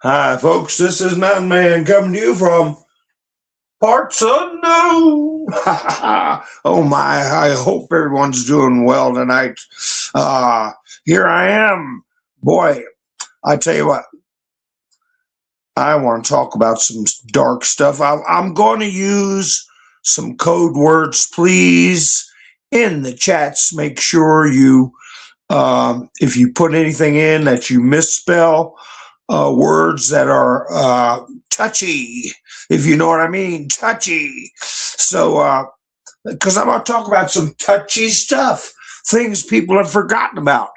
Hi, folks. This is Mountain Man coming to you from parts unknown. Oh my! I hope everyone's doing well tonight. Uh, Here I am, boy. I tell you what, I want to talk about some dark stuff. I'm going to use some code words, please, in the chats. Make sure if you put anything in that you misspell, words that are touchy, if you know what I mean, touchy. So, because I'm going to talk about some touchy stuff, things people have forgotten about.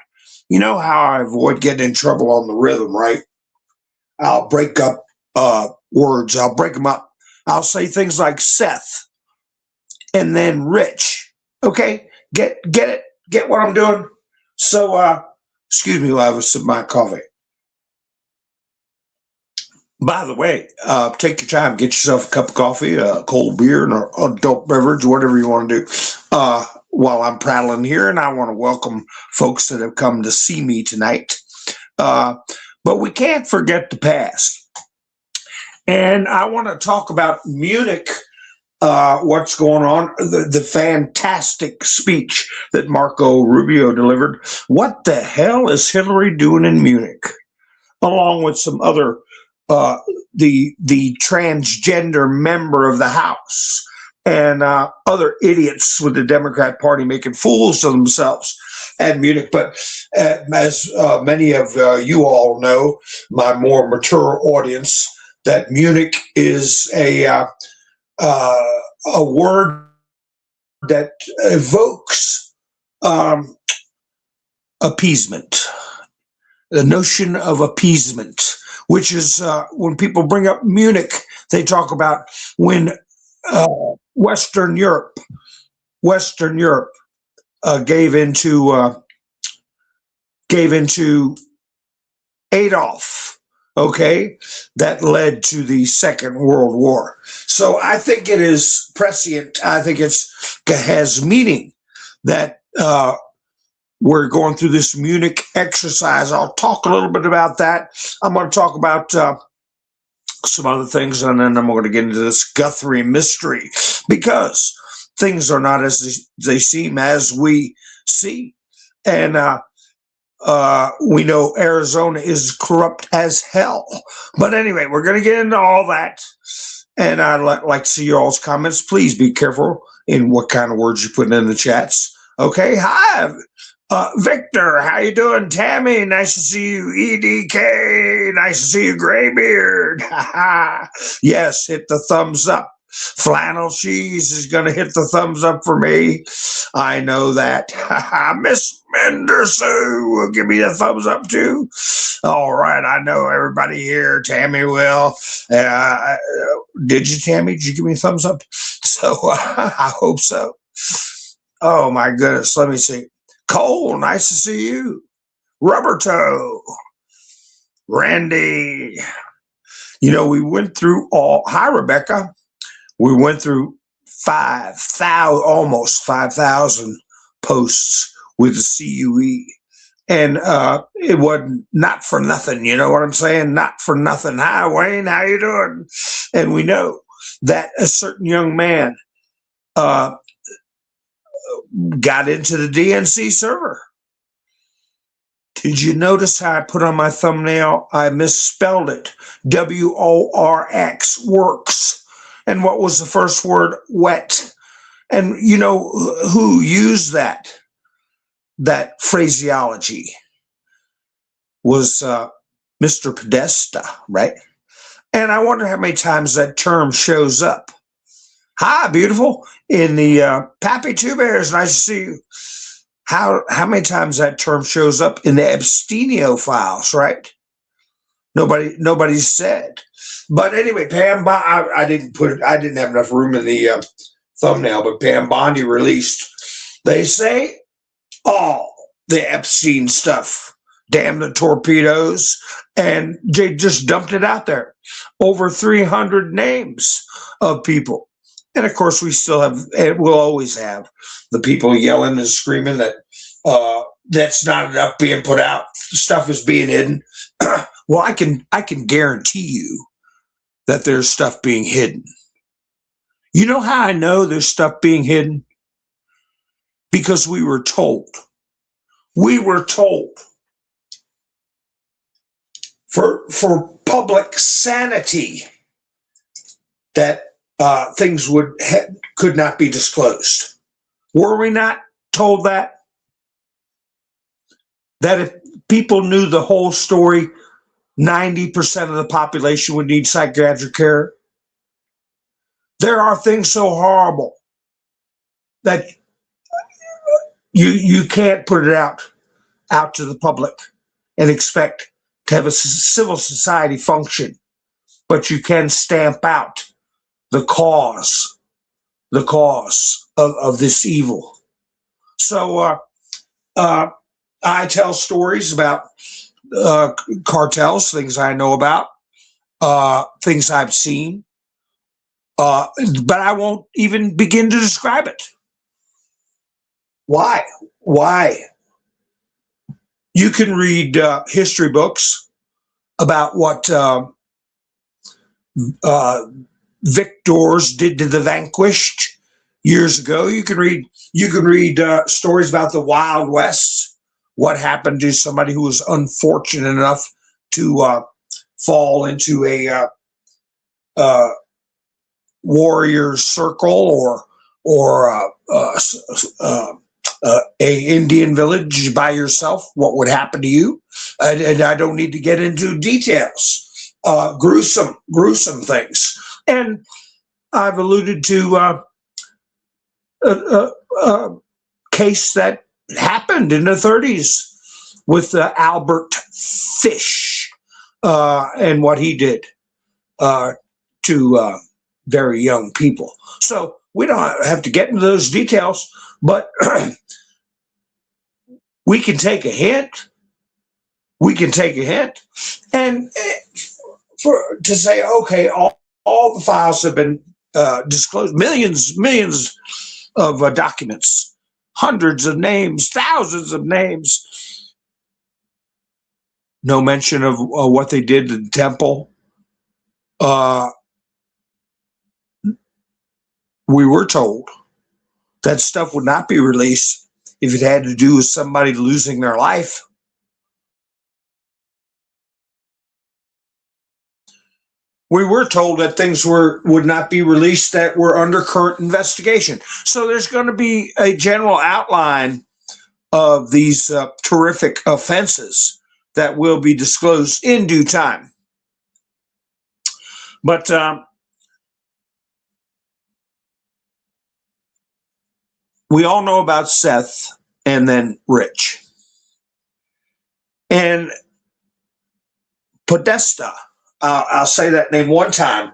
You know how I avoid getting in trouble on the rhythm, right? I'll break up words. I'll break them up. I'll say things like Seth and then Rich. Okay, get it? Get what I'm doing? So, excuse me while I was sipping my coffee. By the way, take your time, get yourself a cup of coffee, a cold beer, and an adult beverage, whatever you want to do. While I'm prattling here, and I want to welcome folks that have come to see me tonight. But we can't forget the past. And I want to talk about Munich, what's going on, the fantastic speech that Marco Rubio delivered. What the hell is Hillary doing in Munich? Along with some other the transgender member of the House and other idiots with the Democrat Party making fools of themselves at Munich. But as many of you all know, my more mature audience, that Munich is a word that evokes appeasement, the notion of appeasement, which is when people bring up Munich, they talk about when Western Europe gave into Adolf. Okay, that led to the Second World War. So I think it is prescient. I think it has meaning that we're going through this Munich exercise. I'll talk a little bit about that. I'm going to talk about some other things, and then I'm going to get into this Guthrie mystery, because things are not as they seem as we see. And we know Arizona is corrupt as hell. But anyway, we're going to get into all that. And I'd like to see your all's comments. Please be careful in what kind of words you put in the chats. Okay, hi, Victor, how you doing? Tammy, nice to see you. EDK, nice to see you. Graybeard, yes, hit the thumbs up. Flannel Cheese is going to hit the thumbs up for me. I know that. Miss Menderson will give me the thumbs up too. All right, I know everybody here. Tammy will. Did you, Tammy? Did you give me a thumbs up? So I hope so. Oh my goodness. Let me see. Cole, nice to see you. Rubber Toe. Randy. You know, we went through all. Hi, Rebecca. We went through 5,000, almost 5,000 posts with the CUE. And it wasn't not for nothing. You know what I'm saying? Not for nothing. Hi, Wayne. How you doing? And we know that a certain young man got into the DNC server. Did you notice how I put on my thumbnail? I misspelled it. WORX, works. And what was the first word? Wet. And you know who used that phraseology was Mr. Podesta, right? And I wonder how many times that term shows up. Hi, beautiful. In the Pappy Two Bears, nice to see you. How many times that term shows up in the Abstenio files, right? Nobody said. But anyway, Pam, I didn't have enough room in the thumbnail, but Pam Bondi released, they say, all the Epstein stuff. Damn the torpedoes. And they just dumped it out there. Over 300 names of people. And of course, we still have, and we'll always have, the people yelling and screaming that that's not enough being put out. Stuff is being hidden. Well, I can guarantee you that there's stuff being hidden. You know how I know there's stuff being hidden? Because we were told. We were told for public sanity that things could not be disclosed. Were we not told that? That if people knew the whole story, 90% of the population would need psychiatric care? There are things so horrible that you can't put it out to the public and expect to have a civil society function, but you can stamp out the cause of this evil. So I tell stories about cartels, things I know about, things I've seen, but I won't even begin to describe it. Why? You can read history books about what victors did to the vanquished years ago. You can read stories about the Wild West, what happened to somebody who was unfortunate enough to fall into a warrior circle or a Indian village by yourself. What would happen to you? And I don't need to get into details. Gruesome things. And I've alluded to a case that happened in the 30s with Albert Fish and what he did to very young people. So we don't have to get into those details, but we can take a hint. We can take a hint, and to say, okay, all the files have been disclosed, millions of documents, hundreds of names, thousands of names. No mention of what they did to the temple. We were told that stuff would not be released if it had to do with somebody losing their life. We were told that things would not be released that were under current investigation. So there's going to be a general outline of these terrific offenses that will be disclosed in due time. But we all know about Seth and then Rich. And Podesta, I'll say that name one time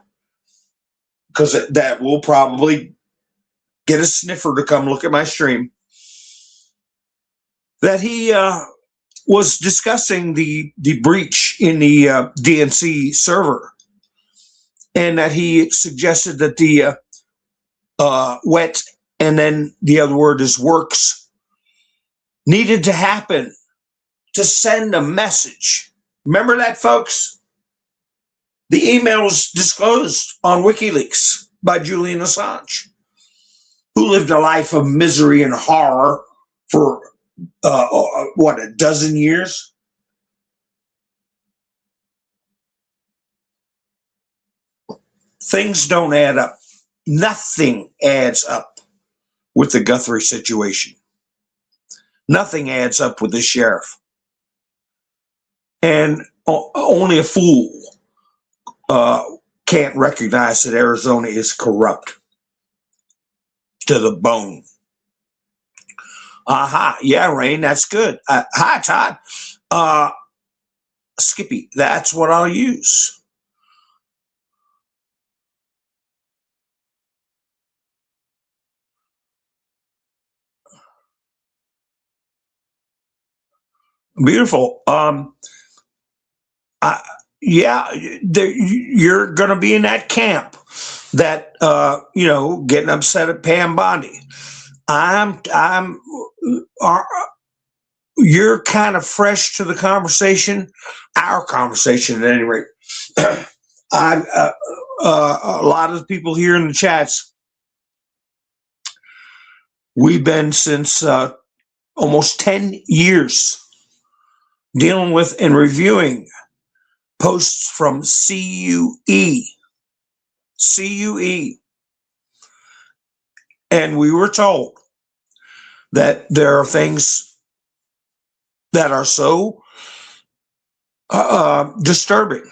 because that will probably get a sniffer to come look at my stream. That he was discussing the breach in the DNC server, and that he suggested that the wet and then the other word is works needed to happen to send a message. Remember that, folks? The email was disclosed on WikiLeaks by Julian Assange, who lived a life of misery and horror for, a dozen years? Things don't add up. Nothing adds up with the Guthrie situation. Nothing adds up with the sheriff. And only a fool can't recognize that Arizona is corrupt to the bone. Aha, yeah, Rain, that's good. Hi, Todd. Skippy, that's what I'll use. Beautiful. Yeah, you're going to be in that camp that, getting upset at Pam Bondi. you're kind of fresh to the conversation, our conversation at any rate. I a lot of the people here in the chats, we've been since almost 10 years dealing with and reviewing posts from CUE. And we were told that there are things that are so disturbing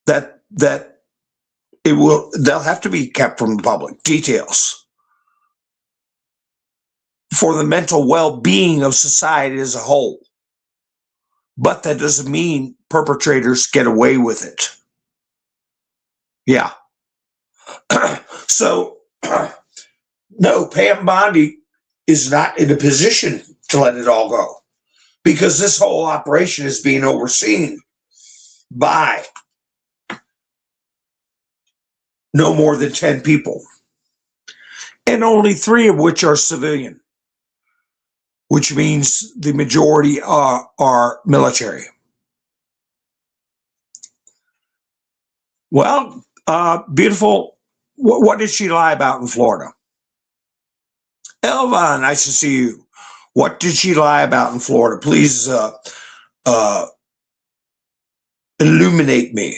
that they'll have to be kept from the public. Details for the mental well-being of society as a whole. But that doesn't mean perpetrators get away with it. Yeah. So, no, Pam Bondi is not in a position to let it all go, because this whole operation is being overseen by no more than 10 people, and only 3 of which are civilian, which means the majority are military. Well, beautiful. What did she lie about in Florida? Elva, nice to see you. What did she lie about in Florida? Please illuminate me.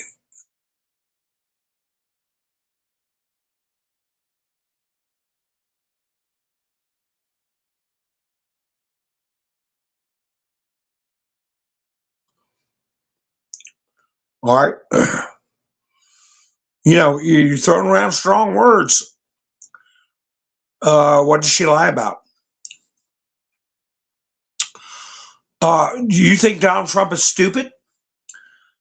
All right. You know, you're throwing around strong words. What did she lie about? Do you think Donald Trump is stupid?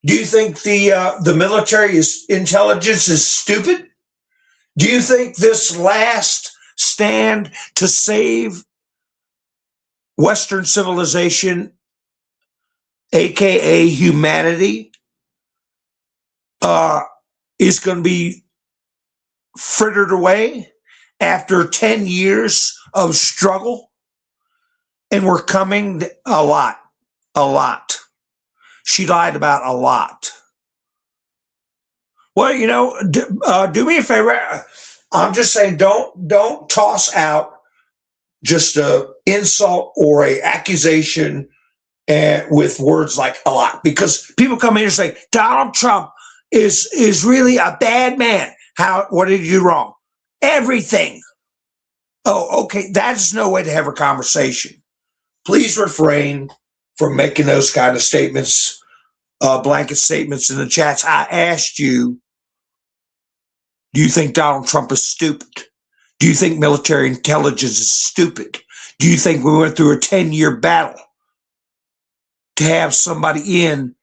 Do you think the military intelligence is stupid? Do you think this last stand to save Western civilization, aka humanity, is going to be frittered away after 10 years of struggle? And we're coming a lot. She lied about a lot. Well, you know, do me a favor. I'm just saying, don't toss out just a insult or a accusation with words like a lot, because people come in and say Donald Trump is really a bad man. What did you do wrong? Everything. Oh, okay. That's no way to have a conversation. Please refrain from making those kind of statements, blanket statements in the chats. I asked you, do you think Donald Trump is stupid? Do you think military intelligence is stupid? Do you think we went through a 10-year battle to have somebody in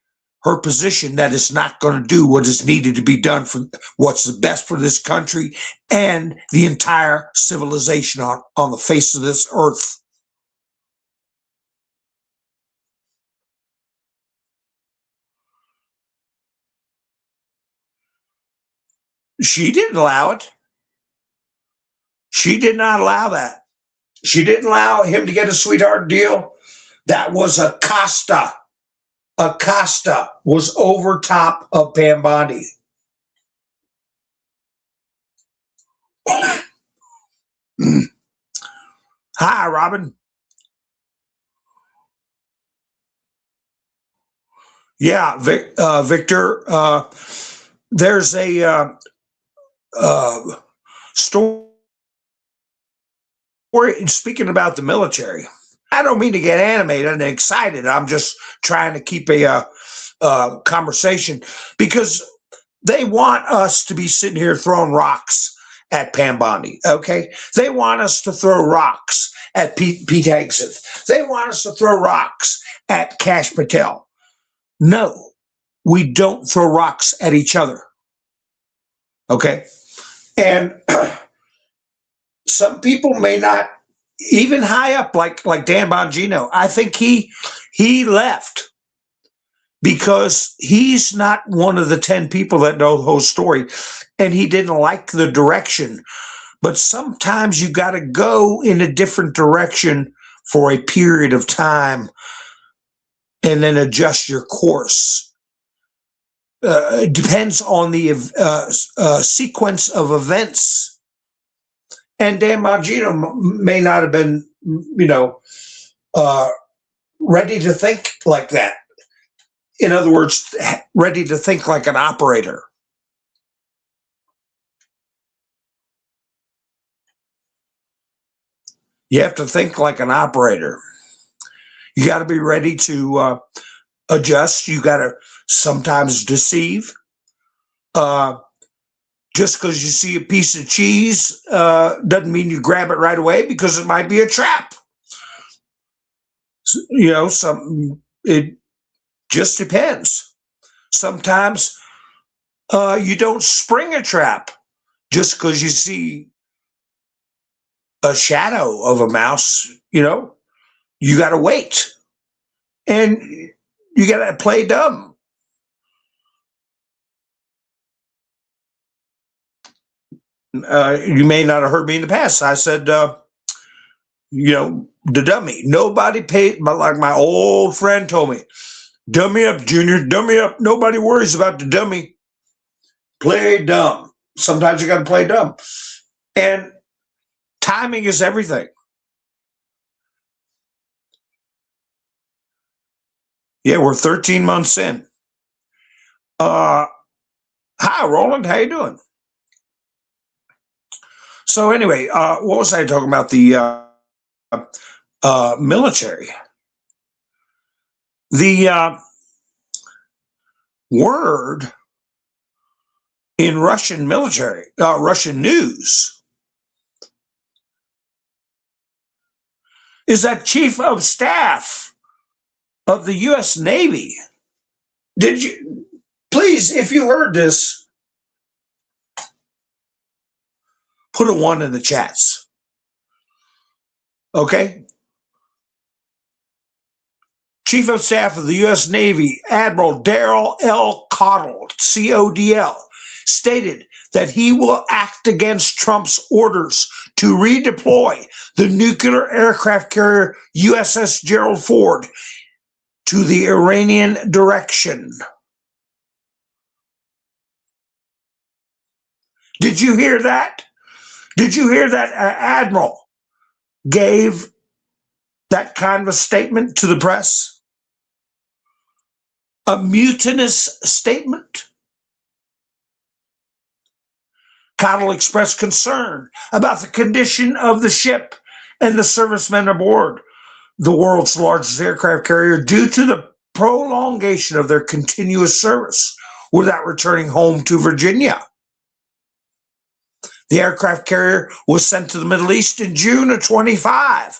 her position that is not going to do what is needed to be done for what's the best for this country and the entire civilization on the face of this earth? She didn't allow it. She did not allow that. She didn't allow him to get a sweetheart deal. That was Acosta. Acosta was over top of Pam Bondi. Hi, Robin. Yeah, Victor. There's a story speaking about the military. I don't mean to get animated and excited. I'm just trying to keep a conversation, because they want us to be sitting here throwing rocks at Pam Bondi. Okay, they want us to throw rocks at Pete Hegseth. They want us to throw rocks at Kash Patel. No, we don't throw rocks at each other. Okay, and some people may not, even high up, like Dan Bongino. I think he left because he's not one of the 10 people that know the whole story, and he didn't like the direction. But sometimes you got to go in a different direction for a period of time and then adjust your course. It depends on the sequence of events. And Dan Bongino may not have been, ready to think like that. In other words, ready to think like an operator. You have to think like an operator. You got to be ready to adjust. You got to sometimes deceive. Just because you see a piece of cheese doesn't mean you grab it right away, because it might be a trap. It just depends. Sometimes you don't spring a trap just because you see a shadow of a mouse. You got to wait, and you got to play dumb. You may not have heard me in the past. I said, the dummy. Nobody paid, like my old friend told me, dummy up, Junior, dummy up. Nobody worries about the dummy. Play dumb. Sometimes you got to play dumb. And timing is everything. Yeah, we're 13 months in. Hi, Roland. How you doing? So anyway, what was I talking about? The military. The word in Russian military, Russian news, is that chief of staff of the U.S. Navy. Did you, please, if you heard this, put a 1 in the chats. Okay? Chief of Staff of the U.S. Navy, Admiral Daryl L. Codell, C-O-D-L, stated that he will act against Trump's orders to redeploy the nuclear aircraft carrier USS Gerald Ford to the Iranian direction. Did you hear that? Did you hear that Admiral gave that kind of a statement to the press? A mutinous statement? Codell expressed concern about the condition of the ship and the servicemen aboard the world's largest aircraft carrier due to the prolongation of their continuous service without returning home to Virginia. The aircraft carrier was sent to the Middle East in June of 25,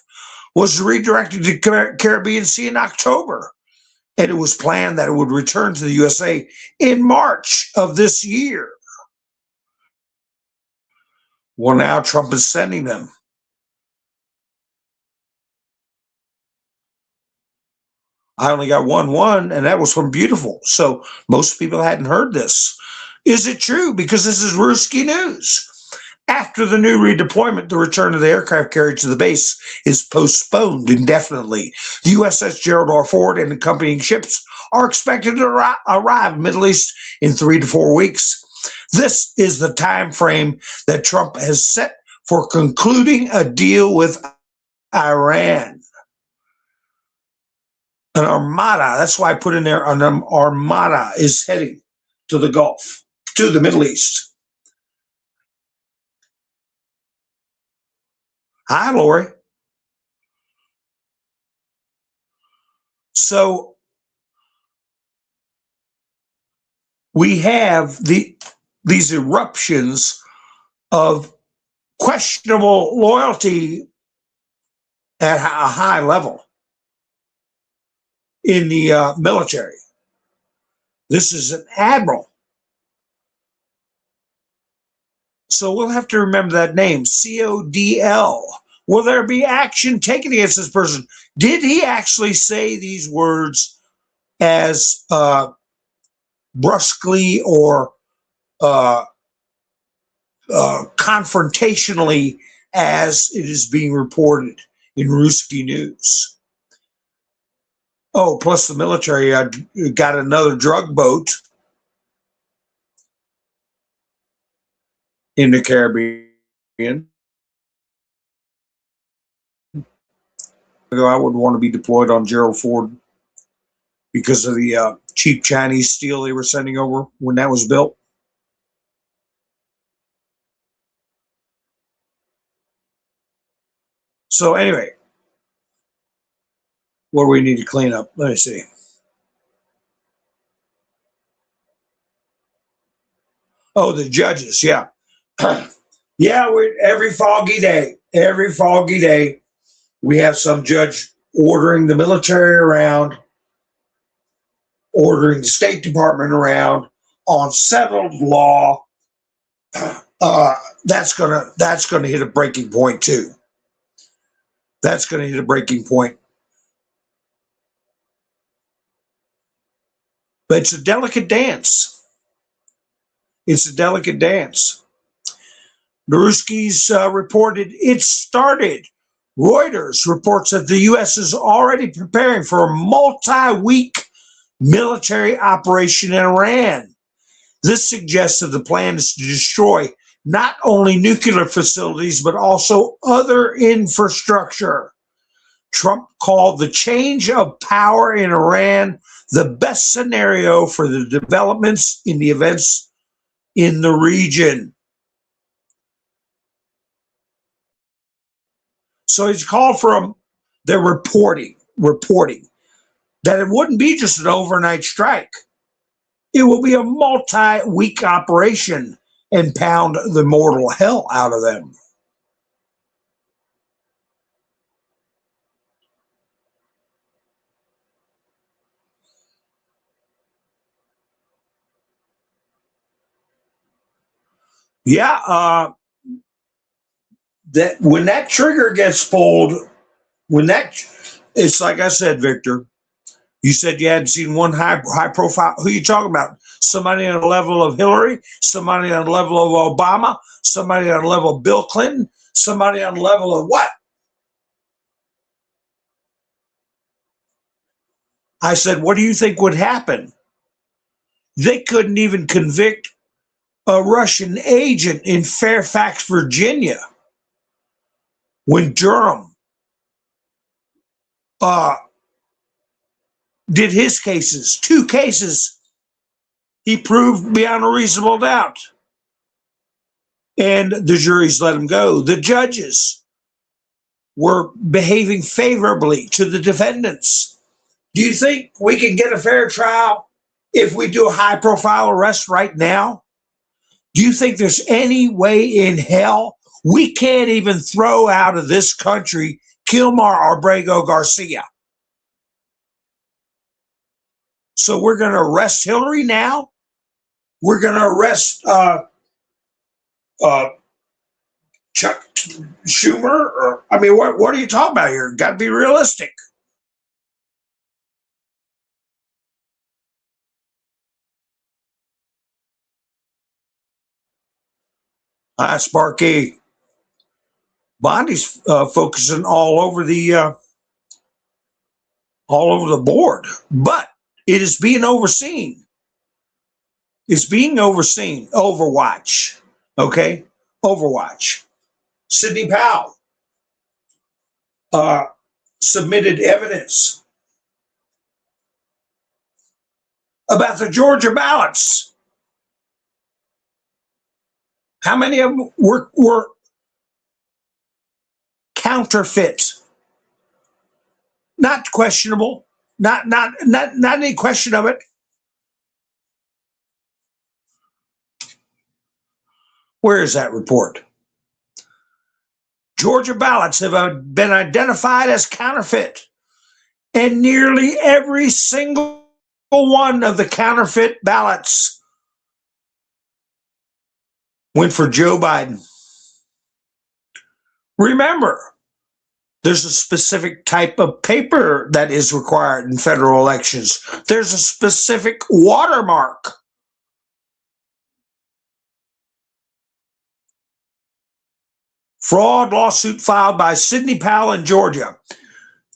was redirected to Caribbean Sea in October, and it was planned that it would return to the USA in March of this year. Well, now Trump is sending them. I only got one, and that was from Beautiful. So most people hadn't heard this. Is it true? Because this is Ruski news. After the new redeployment, the return of the aircraft carrier to the base is postponed indefinitely. The USS Gerald R. Ford and accompanying ships are expected to arrive in the Middle East in 3 to 4 weeks. This is the time frame that Trump has set for concluding a deal with Iran. An armada, that's why I put in there, an armada is heading to the Gulf, to the Middle East. Hi, Lori. So we have these eruptions of questionable loyalty at a high level in the military. This is an admiral. So we'll have to remember that name, C-O-D-L. Will there be action taken against this person? Did he actually say these words as brusquely or confrontationally as it is being reported in Ruski news? Oh, plus the military got another drug boat in the Caribbean. I wouldn't want to be deployed on Gerald Ford because of the cheap Chinese steel they were sending over when that was built. So anyway, what do we need to clean up? Let me see. Oh, the judges, yeah. Yeah, every foggy day, we have some judge ordering the military around, ordering the State Department around on settled law. That's gonna hit a breaking point too. That's gonna hit a breaking point. But it's a delicate dance. It's a delicate dance. Naruski's reported it started. Reuters reports that the U.S. is already preparing for a multi-week military operation in Iran. This suggests that the plan is to destroy not only nuclear facilities, but also other infrastructure. Trump called the change of power in Iran the best scenario for the developments in the events in the region. So he's called for they're reporting that it wouldn't be just an overnight strike. It will be a multi-week operation and pound the mortal hell out of them. Yeah, that when that trigger gets pulled, it's like I said, Victor. You said you hadn't seen one high profile. Who are you talking about? Somebody on the level of Hillary, somebody on the level of Obama, somebody on the level of Bill Clinton, somebody on the level of what? I said, what do you think would happen? They couldn't even convict a Russian agent in Fairfax, Virginia, when Durham did his cases. 2 cases he proved beyond a reasonable doubt. And the juries let him go. The judges were behaving favorably to the defendants. Do you think we can get a fair trial if we do a high-profile arrest right now? Do you think there's any way in hell we can't even throw out of this country Kilmar Abrego Garcia? So we're going to arrest Hillary now? We're going to arrest Chuck Schumer? Or I mean, what are you talking about here? Got to be realistic. Sparky Bondi's focusing all over the board, but it is being overseen. It's being overseen. Overwatch, okay? Overwatch. Sidney Powell submitted evidence about the Georgia ballots. How many of them were counterfeit? Not questionable. Not any question of it. Where is that report? Georgia ballots have been identified as counterfeit, and nearly every single one of the counterfeit ballots went for Joe Biden. Remember, there's a specific type of paper that is required in federal elections. There's a specific watermark. Fraud lawsuit filed by Sidney Powell in Georgia.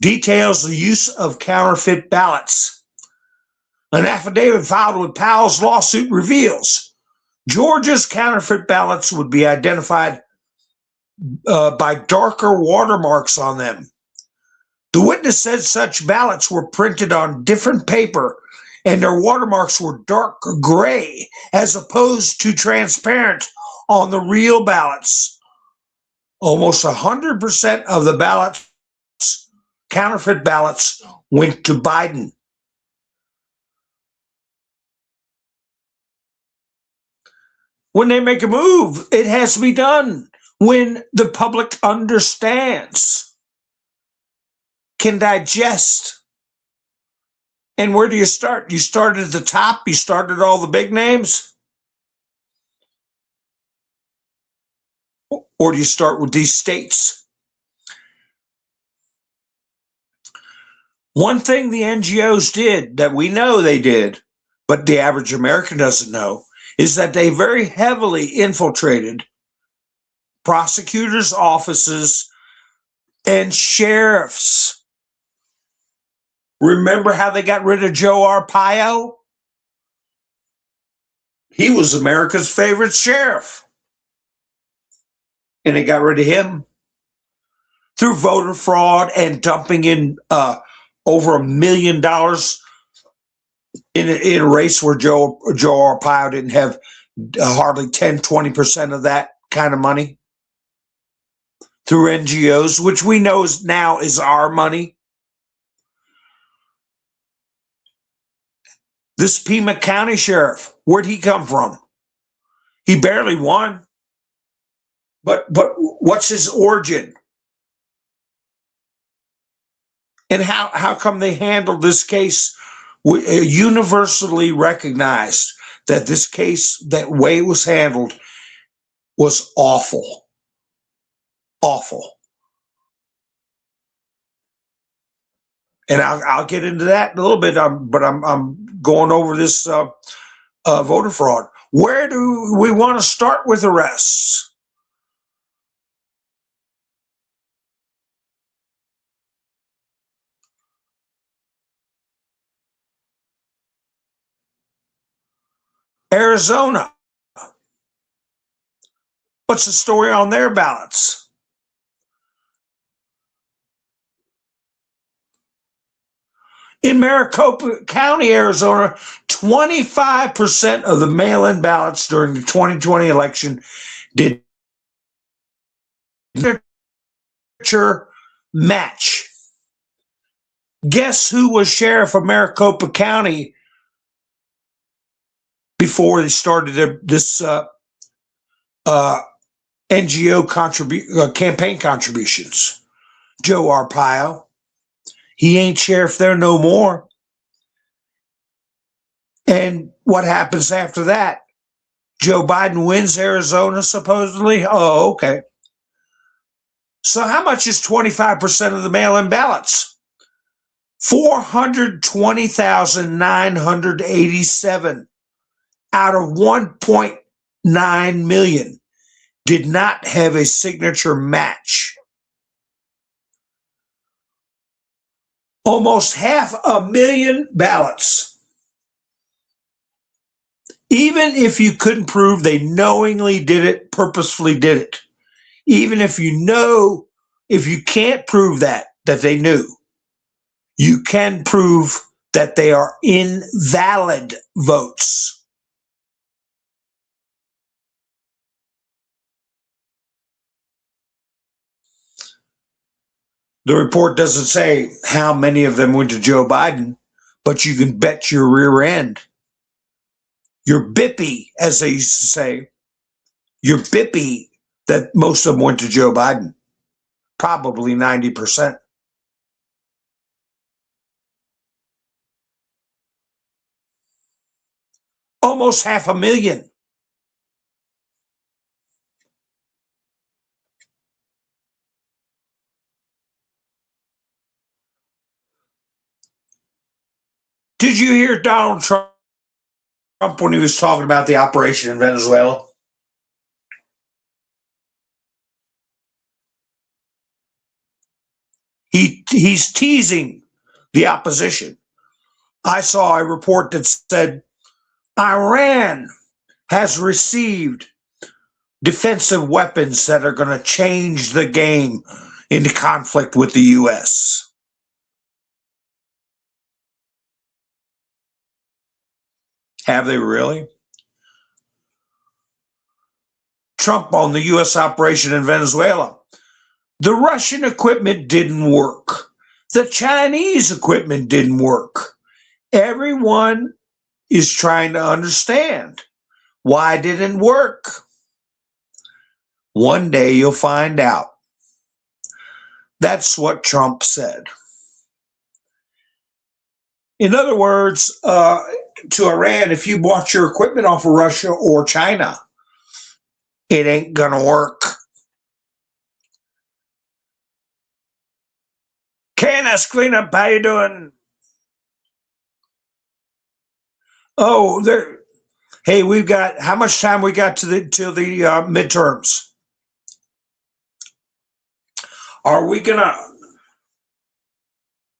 details the use of counterfeit ballots. An affidavit filed with Powell's lawsuit reveals Georgia's counterfeit ballots would be identified by darker watermarks on them. The witness said such ballots were printed on different paper and their watermarks were dark gray as opposed to transparent on the real ballots. Almost 100% of the ballots, counterfeit ballots, went to Biden. When they make a move, it has to be done when the public understands, can digest. And where do you start? You start at the top? You start at all the big names? Or do you start with these states? One thing the NGOs did that we know they did, but the average American doesn't know, is that they very heavily infiltrated prosecutors' offices and sheriffs. Remember how they got rid of Joe Arpaio? He was America's favorite sheriff. And they got rid of him through voter fraud and dumping in over $1 million in a race where Joe Arpaio didn't have hardly 10-20% of that kind of money through NGOs, which we know now is our money. This Pima County sheriff, where'd he come from? He barely won. But what's his origin? And how come they handled this case? Universally recognized that this case, that way it was handled, was awful. Awful. And I'll get into that in a little bit, but I'm going over this voter fraud. Where do we want to start with arrests? Arizona. What's the story on their ballots? In Maricopa County, Arizona, 25% of the mail-in ballots during the 2020 election did signature match. Guess who was sheriff of Maricopa County before they started this NGO campaign contributions? Joe Arpaio. He ain't sheriff there no more. And what happens after that? Joe Biden wins Arizona, supposedly? Oh, okay. So how much is 25% of the mail-in ballots? 420,987 out of 1.9 million did not have a signature match. Almost 500,000 ballots. Even if you couldn't prove they knowingly did it, purposefully did it, even if you can't prove that they knew, you can prove that they are invalid votes. The report doesn't say how many of them went to Joe Biden, but you can bet your rear end, your bippy, as they used to say, your bippy, that most of them went to Joe Biden, probably 90%. Almost 500,000. Did you hear Donald Trump when he was talking about the operation in Venezuela? He's teasing the opposition. I saw a report that said Iran has received defensive weapons that are going to change the game in the conflict with the U.S. Have they really? Trump on the U.S. operation in Venezuela. The Russian equipment didn't work. The Chinese equipment didn't work. Everyone is trying to understand why it didn't work. One day you'll find out. That's what Trump said. In other words, to Iran, if you bought your equipment off of Russia or China, it ain't gonna work. Canis Cleanup, how you doing? Oh, there. Hey, we've got how much time we got till the midterms? Are we gonna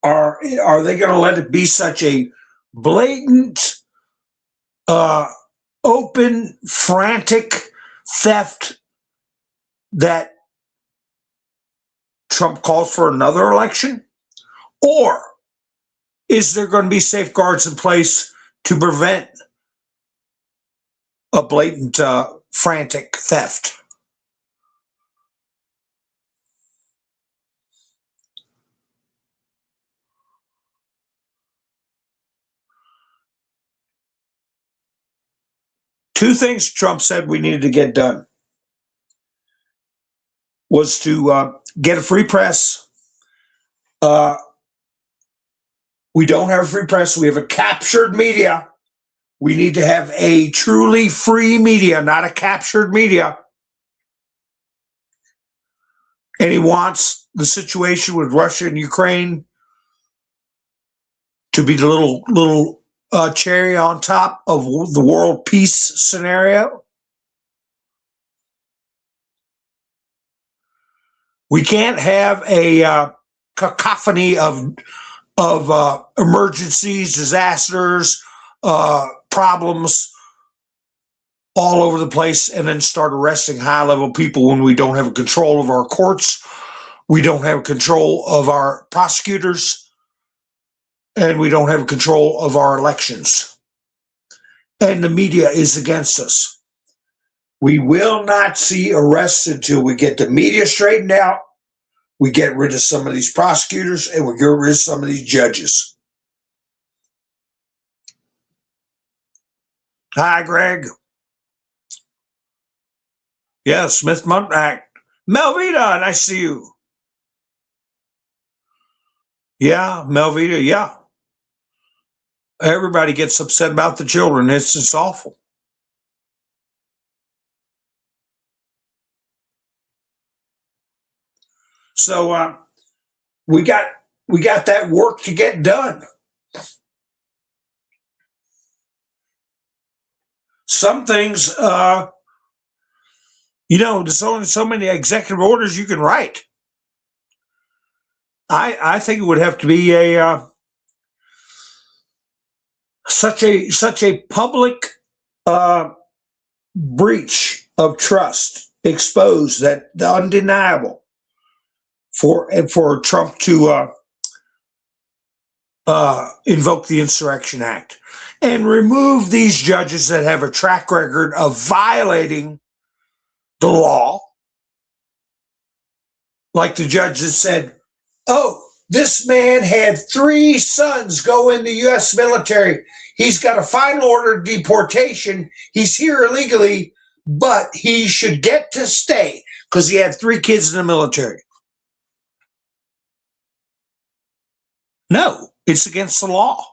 are they gonna let it be such a blatant, open, frantic theft that Trump calls for another election? Or is there going to be safeguards in place to prevent a blatant, frantic theft? Two things Trump said we needed to get done was to get a free press. We don't have a free press. We have a captured media. We need to have a truly free media, not a captured media. And he wants the situation with Russia and Ukraine to be the little cherry on top of the world peace scenario. We can't have a cacophony of emergencies, disasters, problems all over the place, and then start arresting high-level people when we don't have control of our courts, we don't have control of our prosecutors, and we don't have control of our elections. And the media is against us. We will not see arrests until we get the media straightened out, we get rid of some of these prosecutors, and we get rid of some of these judges. Hi, Greg. Yeah, Smith Muntack. Melvita, nice to see you. Yeah, Melvita, yeah. Everybody gets upset about the children. It's just awful. So we got that work to get done. Some things, there's only so many executive orders you can write. I think it would have to be such a public breach of trust exposed, that the undeniable, for Trump to invoke the Insurrection Act and remove these judges that have a track record of violating the law, like the judge that said, "Oh, this man had 3 sons go in the U.S. military. He's got a final order of deportation. He's here illegally, but he should get to stay because he had 3 kids in the military." No, it's against the law.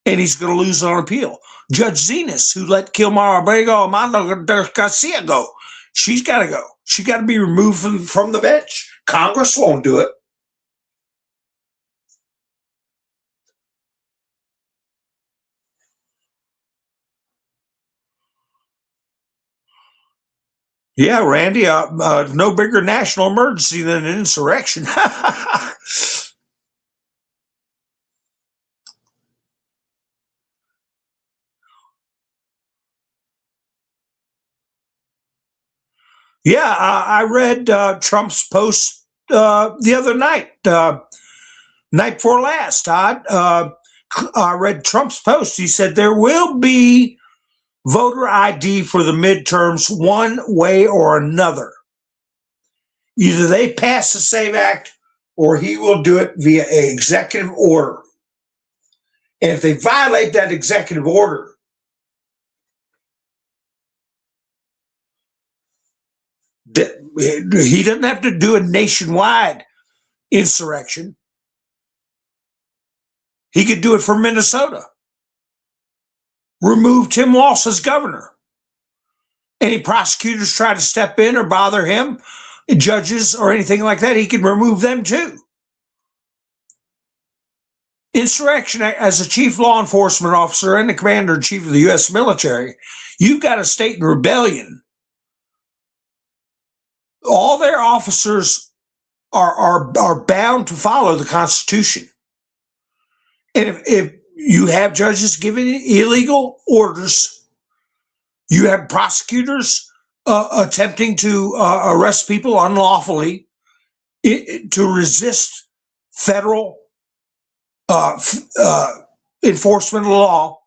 And he's going to lose on appeal. Judge Zenas, who let Kilmar Abrego Amando Garcia go, she's got to go. She's got to be removed from the bench. Congress won't do it. Yeah, Randy, no bigger national emergency than an insurrection. Yeah, I read Trump's post the other night, night before last, Todd. I read Trump's post. He said there will be voter ID for the midterms one way or another. Either they pass the SAVE Act or he will do it via an executive order. And if they violate that executive order, he doesn't have to do a nationwide insurrection. He could do it for Minnesota. Remove Tim Walz as governor. Any prosecutors try to step in or bother him, judges or anything like that, he can remove them too. Insurrection, as a chief law enforcement officer and the commander-in-chief of the U.S. military, you've got a state in rebellion. All their officers are bound to follow the Constitution. And if you have judges giving illegal orders, you have prosecutors attempting to arrest people unlawfully to resist federal enforcement of the law,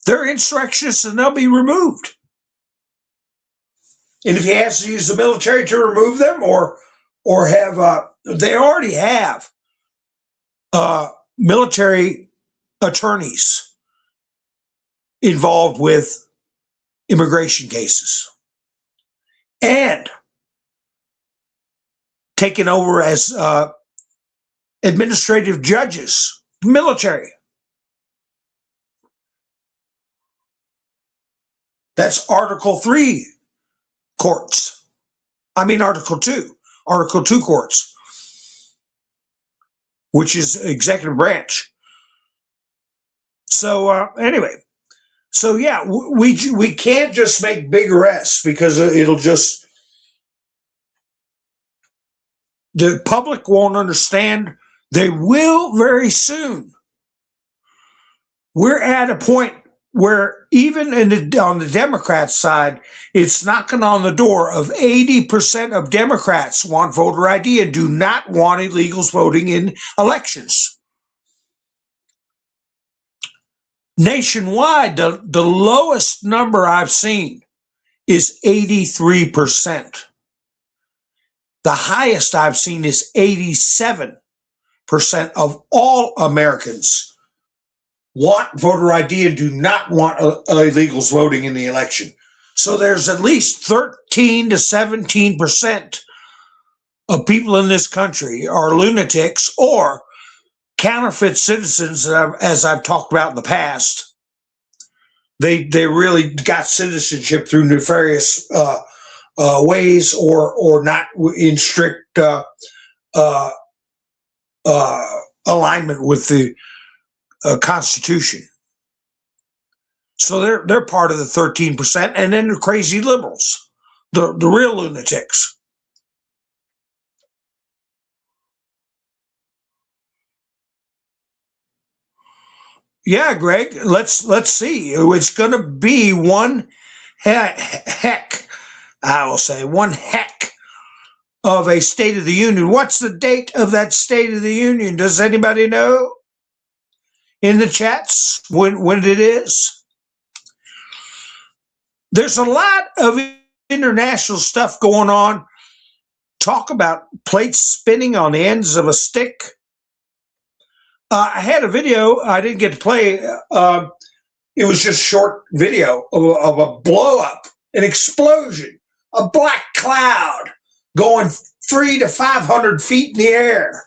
they're insurrectionists and they'll be removed. And if he has to use the military to remove them or have, they already have military attorneys involved with immigration cases and taken over as administrative judges, military. That's Article 3 courts. I mean, Article 2 courts, which is executive branch. So anyway, so yeah, we can't just make big arrests because it'll just, the public won't understand. They will very soon. We're at a point where even on the Democrat side, it's knocking on the door of 80% of Democrats want voter ID and do not want illegals voting in elections. Nationwide, the lowest number I've seen is 83%. The highest I've seen is 87% of all Americans want voter ID and do not want illegals voting in the election. So there's at least 13 to 17% of people in this country are lunatics or counterfeit citizens, as I've talked about in the past. They really got citizenship through nefarious ways or not in strict alignment with the Constitution. So they're part of the 13%, and then the crazy liberals, the real lunatics. Yeah, Greg, let's see. It's going to be one heck, I will say, one heck of a State of the Union. What's the date of that State of the Union? Does anybody know in the chats when it is? There's a lot of international stuff going on. Talk about plates spinning on the ends of a stick. I had a video I didn't get to play. It was just short video of a blow up, an explosion, a black cloud going 300 to 500 feet in the air.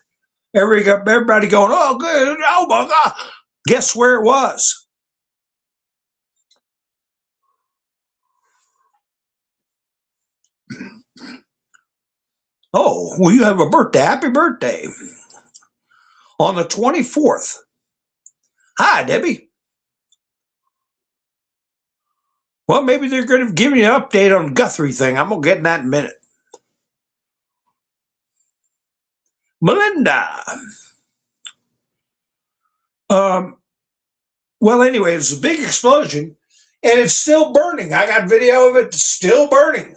Everybody going, oh, good. Oh, my God. Guess where it was? Oh, well, you have a birthday. Happy birthday. On the 24th. Hi, Debbie. Well, maybe they're going to give me an update on Guthrie thing. I'm going to get in that in a minute. Melinda. Well, anyway, it was a big explosion, and it's still burning. I got video of it still burning.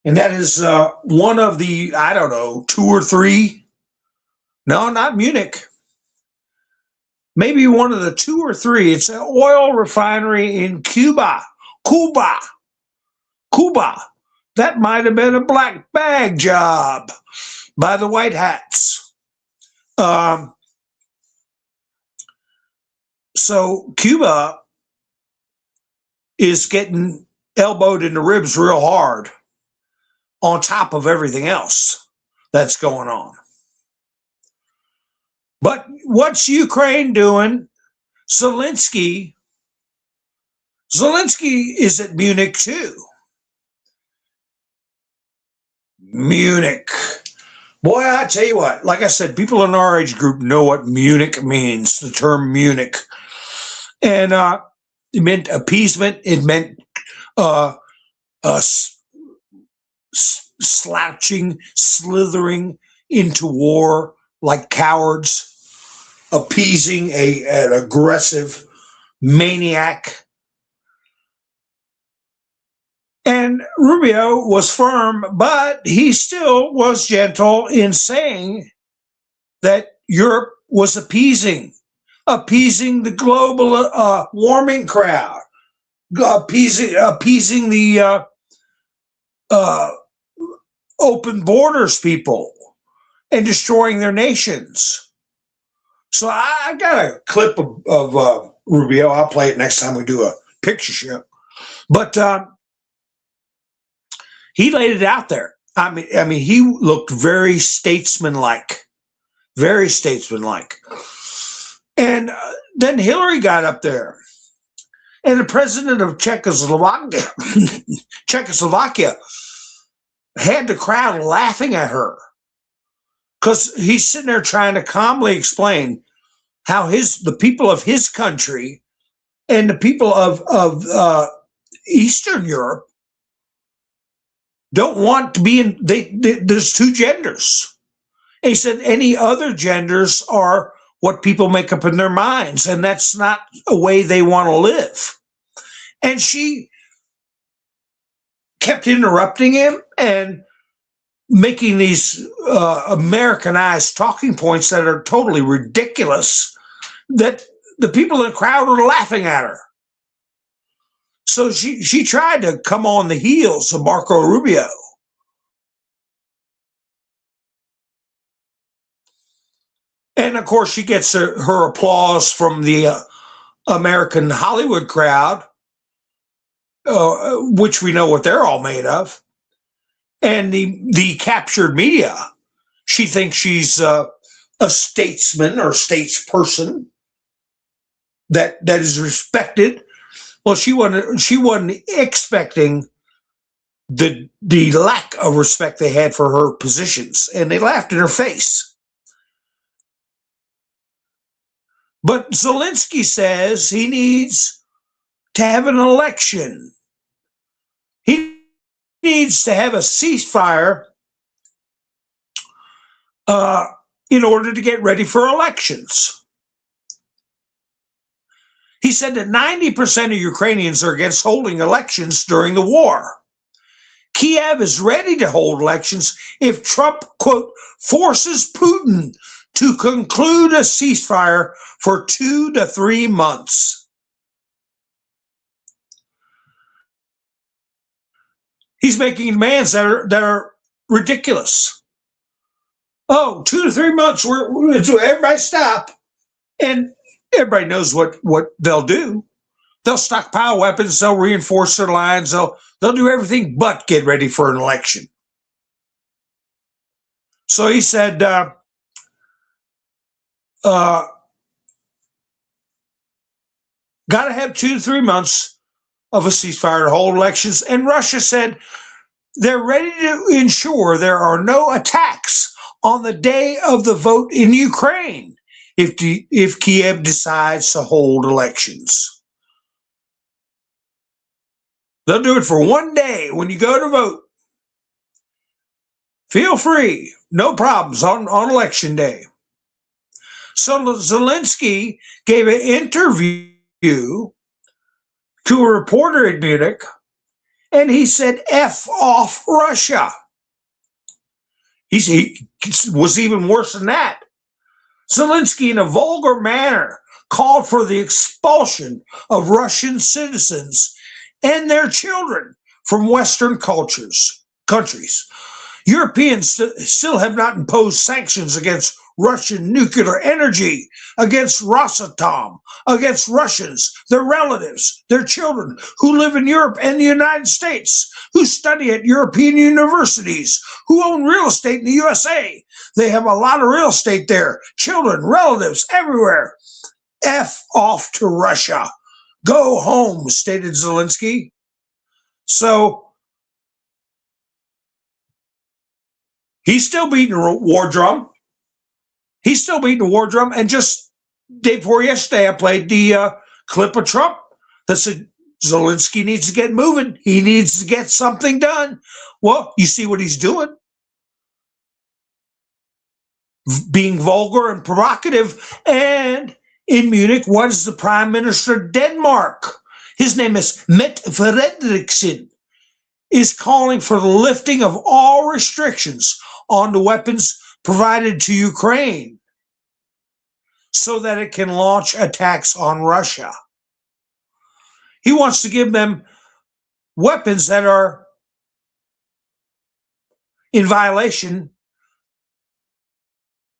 And that is one of the, I don't know, two or three. No, not Munich. Maybe one of the two or three. It's an oil refinery in Cuba. Cuba. That might have been a black bag job by the white hats. So Cuba is getting elbowed in the ribs real hard on top of everything else that's going on. But what's Ukraine doing? Zelensky is at Munich too. Munich. Boy, I tell you what, like I said, people in our age group know what Munich means, the term Munich. And it meant appeasement. It meant slouching, slithering into war like cowards, appeasing an aggressive maniac. And Rubio was firm, but he still was gentle in saying that Europe was appeasing the global warming crowd, appeasing the open borders people and destroying their nations. So I got a clip of Rubio. I'll play it next time we do a picture show. But he laid it out there. I mean, he looked very statesmanlike, And then Hillary got up there, and the president of Czechoslovakia had the crowd laughing at her because he's sitting there trying to calmly explain how the people of his country and the people of Eastern Europe don't want to be in. There's two genders. And he said any other genders are what people make up in their minds, and that's not a way they want to live. And she kept interrupting him and making these Americanized talking points that are totally ridiculous, that the people in the crowd were laughing at her. So she tried to come on the heels of Marco Rubio. And of course, she gets her applause from the American Hollywood crowd, which we know what they're all made of. And the captured media, she thinks she's a statesman or statesperson that is respected. Well, she wasn't expecting the lack of respect they had for her positions, and they laughed in her face. But Zelensky says he needs to have an election. He needs to have a ceasefire in order to get ready for elections. He said that 90% of Ukrainians are against holding elections during the war. Kiev is ready to hold elections if Trump, quote, forces Putin to conclude a ceasefire for 2 to 3 months. He's making demands that are ridiculous. Oh, 2 to 3 months, everybody stop. And everybody knows what they'll do. They'll stockpile weapons, they'll reinforce their lines, they'll do everything but get ready for an election. So he said, got to have 2 to 3 months of a ceasefire to hold elections. And Russia said they're ready to ensure there are no attacks on the day of the vote in Ukraine if Kiev decides to hold elections. They'll do it for 1 day when you go to vote. Feel free, no problems on election day. So Zelensky gave an interview to a reporter in Munich, And he said, F off Russia. He was even worse than that. Zelensky, in a vulgar manner, called for the expulsion of Russian citizens and their children from Western countries. Europeans still have not imposed sanctions against Russian nuclear energy, against Rosatom, against Russians, their relatives, their children who live in Europe and the United States, who study at European universities, who own real estate in the USA. They have a lot of real estate there, children, relatives, everywhere. F off to Russia. Go home, stated Zelensky. So he's still beating a war drum. He's still beating a war drum. And just day before yesterday, I played the clip of Trump that said Zelensky needs to get moving. He needs to get something done. Well, you see what he's doing. Being vulgar and provocative. And in Munich, what is the Prime Minister of Denmark? His name is Mette Frederiksen, is calling for the lifting of all restrictions on the weapons provided to Ukraine so that it can launch attacks on Russia. He wants to give them weapons that are in violation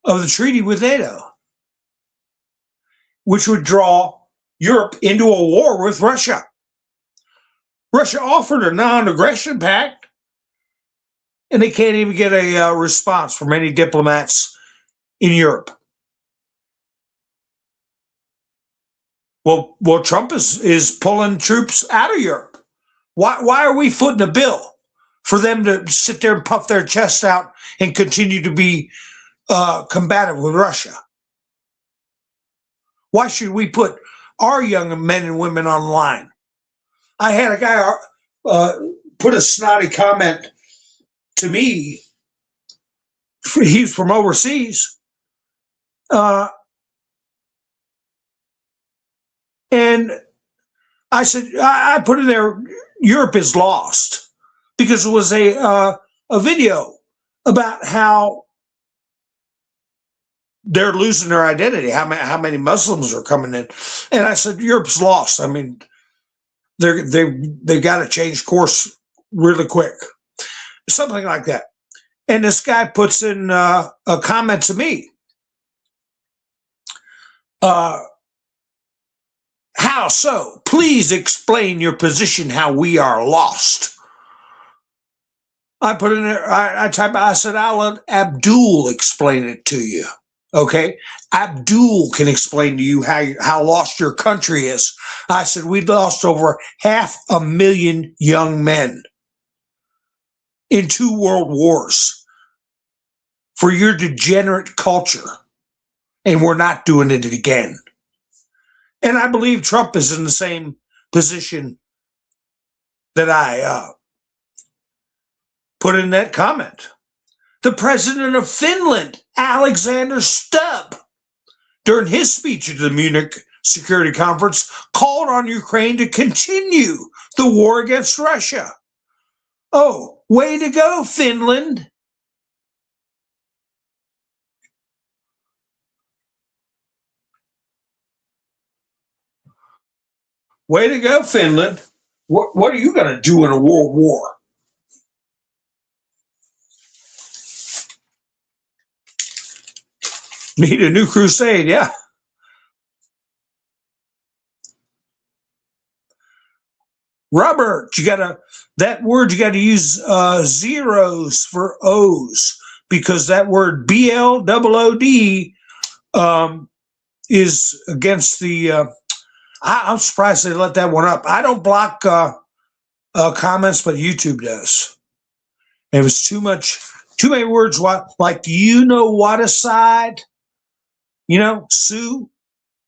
of the treaty with NATO, which would draw Europe into a war with Russia. Russia offered a non-aggression pact, and they can't even get a response from any diplomats in Europe. Well, Trump is pulling troops out of Europe. Why are we footing the bill for them to sit there and puff their chest out and continue to be combative with Russia? Why should we put our young men and women on the line? I had a guy put a snotty comment to me. He's from overseas. And I said, I put in there, Europe is lost, because it was a video about how they're losing their identity, how many Muslims are coming in. And I said, Europe's lost. I mean, they've got to change course really quick. Something like that. And this guy puts in a comment to me. How so? Please explain your position, how we are lost. I put in there, I said, I'll let Abdul explain it to you. Okay? Abdul can explain to you how lost your country is. I said, we lost over 500,000 young men in 2 world wars for your degenerate culture. And we're not doing it again. And I believe Trump is in the same position that I put in that comment. The president of Finland, Alexander Stubb, during his speech at the Munich Security Conference, called on Ukraine to continue the war against Russia. Oh, way to go, Finland. Way to go, Finland. What are you going to do in a world war? Need a new crusade, yeah. Robert, that word, you got to use zeros for O's, because that word BLOOD is against the, I'm surprised they let that one up. I don't block comments, but YouTube does. And it was too many words, like, you know what aside? Sue,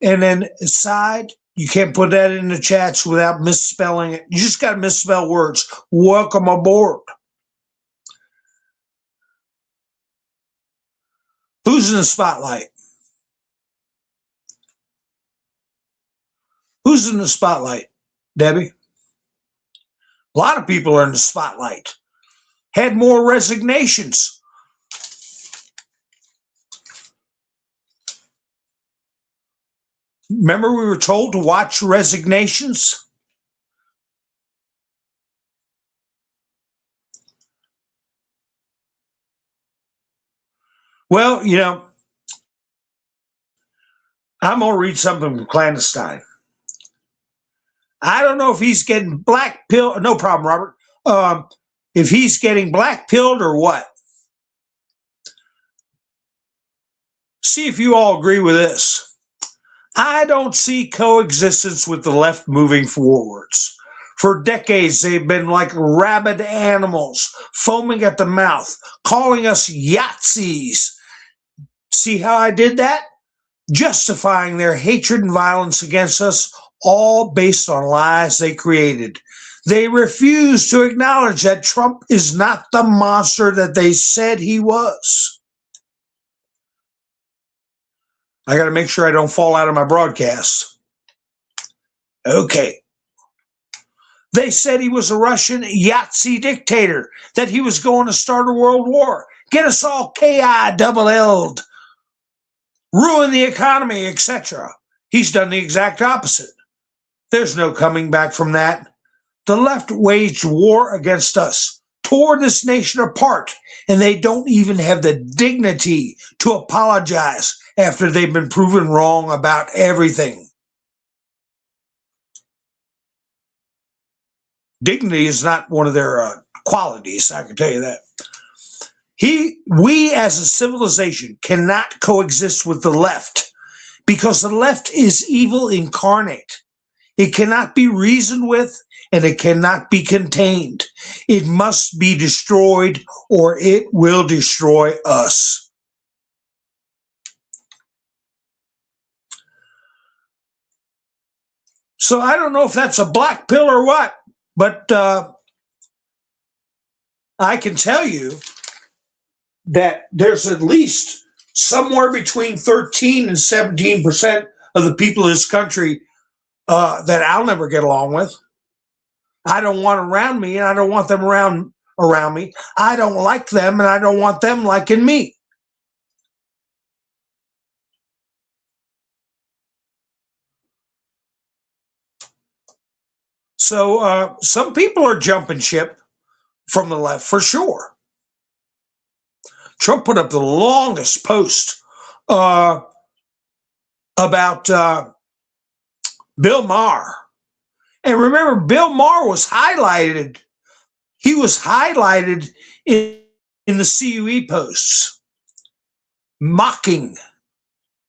and then side. You can't put that in the chats without misspelling it. You just got to misspell words. Welcome aboard. Who's in the spotlight? Who's in the spotlight, Debbie? A lot of people are in the spotlight. Had more resignations. Remember, we were told to watch resignations? Well, I'm going to read something from Clandestine. I don't know if he's getting black pilled. No problem, Robert. If he's getting black pilled or what. See if you all agree with this. I don't see coexistence with the left moving forwards. For decades, they've been like rabid animals, foaming at the mouth, calling us Yahtzees. See how I did that? Justifying their hatred and violence against us, all based on lies they created. They refuse to acknowledge that Trump is not the monster that they said he was. I got to make sure I don't fall out of my broadcast. Okay. They said he was a Russian Yahtzee dictator, that he was going to start a world war, get us all KI-double-L'd, ruin the economy, etc. He's done the exact opposite. There's no coming back from that. The left waged war against us, tore this nation apart, and they don't even have the dignity to apologize after they've been proven wrong about everything. Dignity is not one of their qualities, I can tell you that. We as a civilization cannot coexist with the left because the left is evil incarnate. It cannot be reasoned with and it cannot be contained. It must be destroyed or it will destroy us. So I don't know if that's a black pill or what, but I can tell you that there's at least somewhere between 13 and 17% of the people in this country that I'll never get along with. I don't want around me, and I don't want them around me. I don't like them, and I don't want them liking me. So some people are jumping ship from the left for sure. Trump put up the longest post about Bill Maher. And remember, Bill Maher was highlighted. He was highlighted in the CUE posts, mocking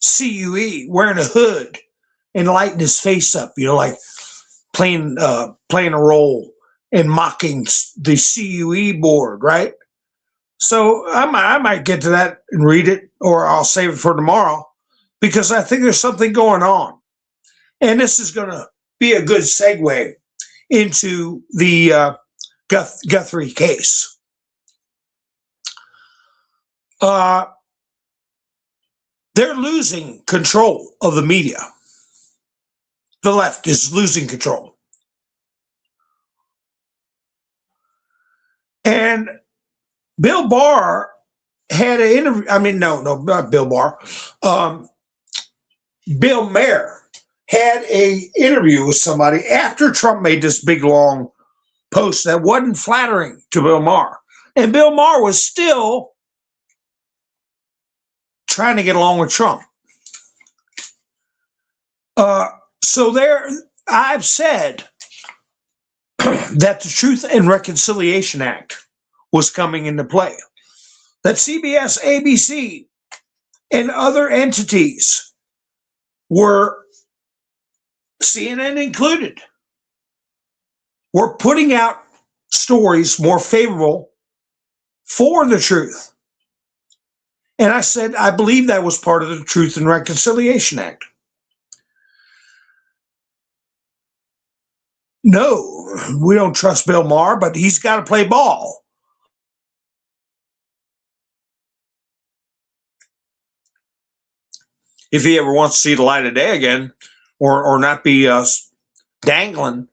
CUE, wearing a hood and lighting his face up, like playing a role and mocking the CUE board, right? So I might get to that and read it, or I'll save it for tomorrow, because I think there's something going on. And this is going to be a good segue into the Guthrie case. They're losing control of the media. The left is losing control. And Bill Barr had an interview. Not Bill Barr. Bill Maher had an interview with somebody after Trump made this big, long post that wasn't flattering to Bill Maher. And Bill Maher was still trying to get along with Trump. So I've said that the Truth and Reconciliation Act was coming into play, that CBS, ABC, and other entities were, CNN included, were putting out stories more favorable for the truth. And I said, I believe that was part of the Truth and Reconciliation Act. No, we don't trust Bill Maher, but he's got to play ball. If he ever wants to see the light of day again, or not be dangling.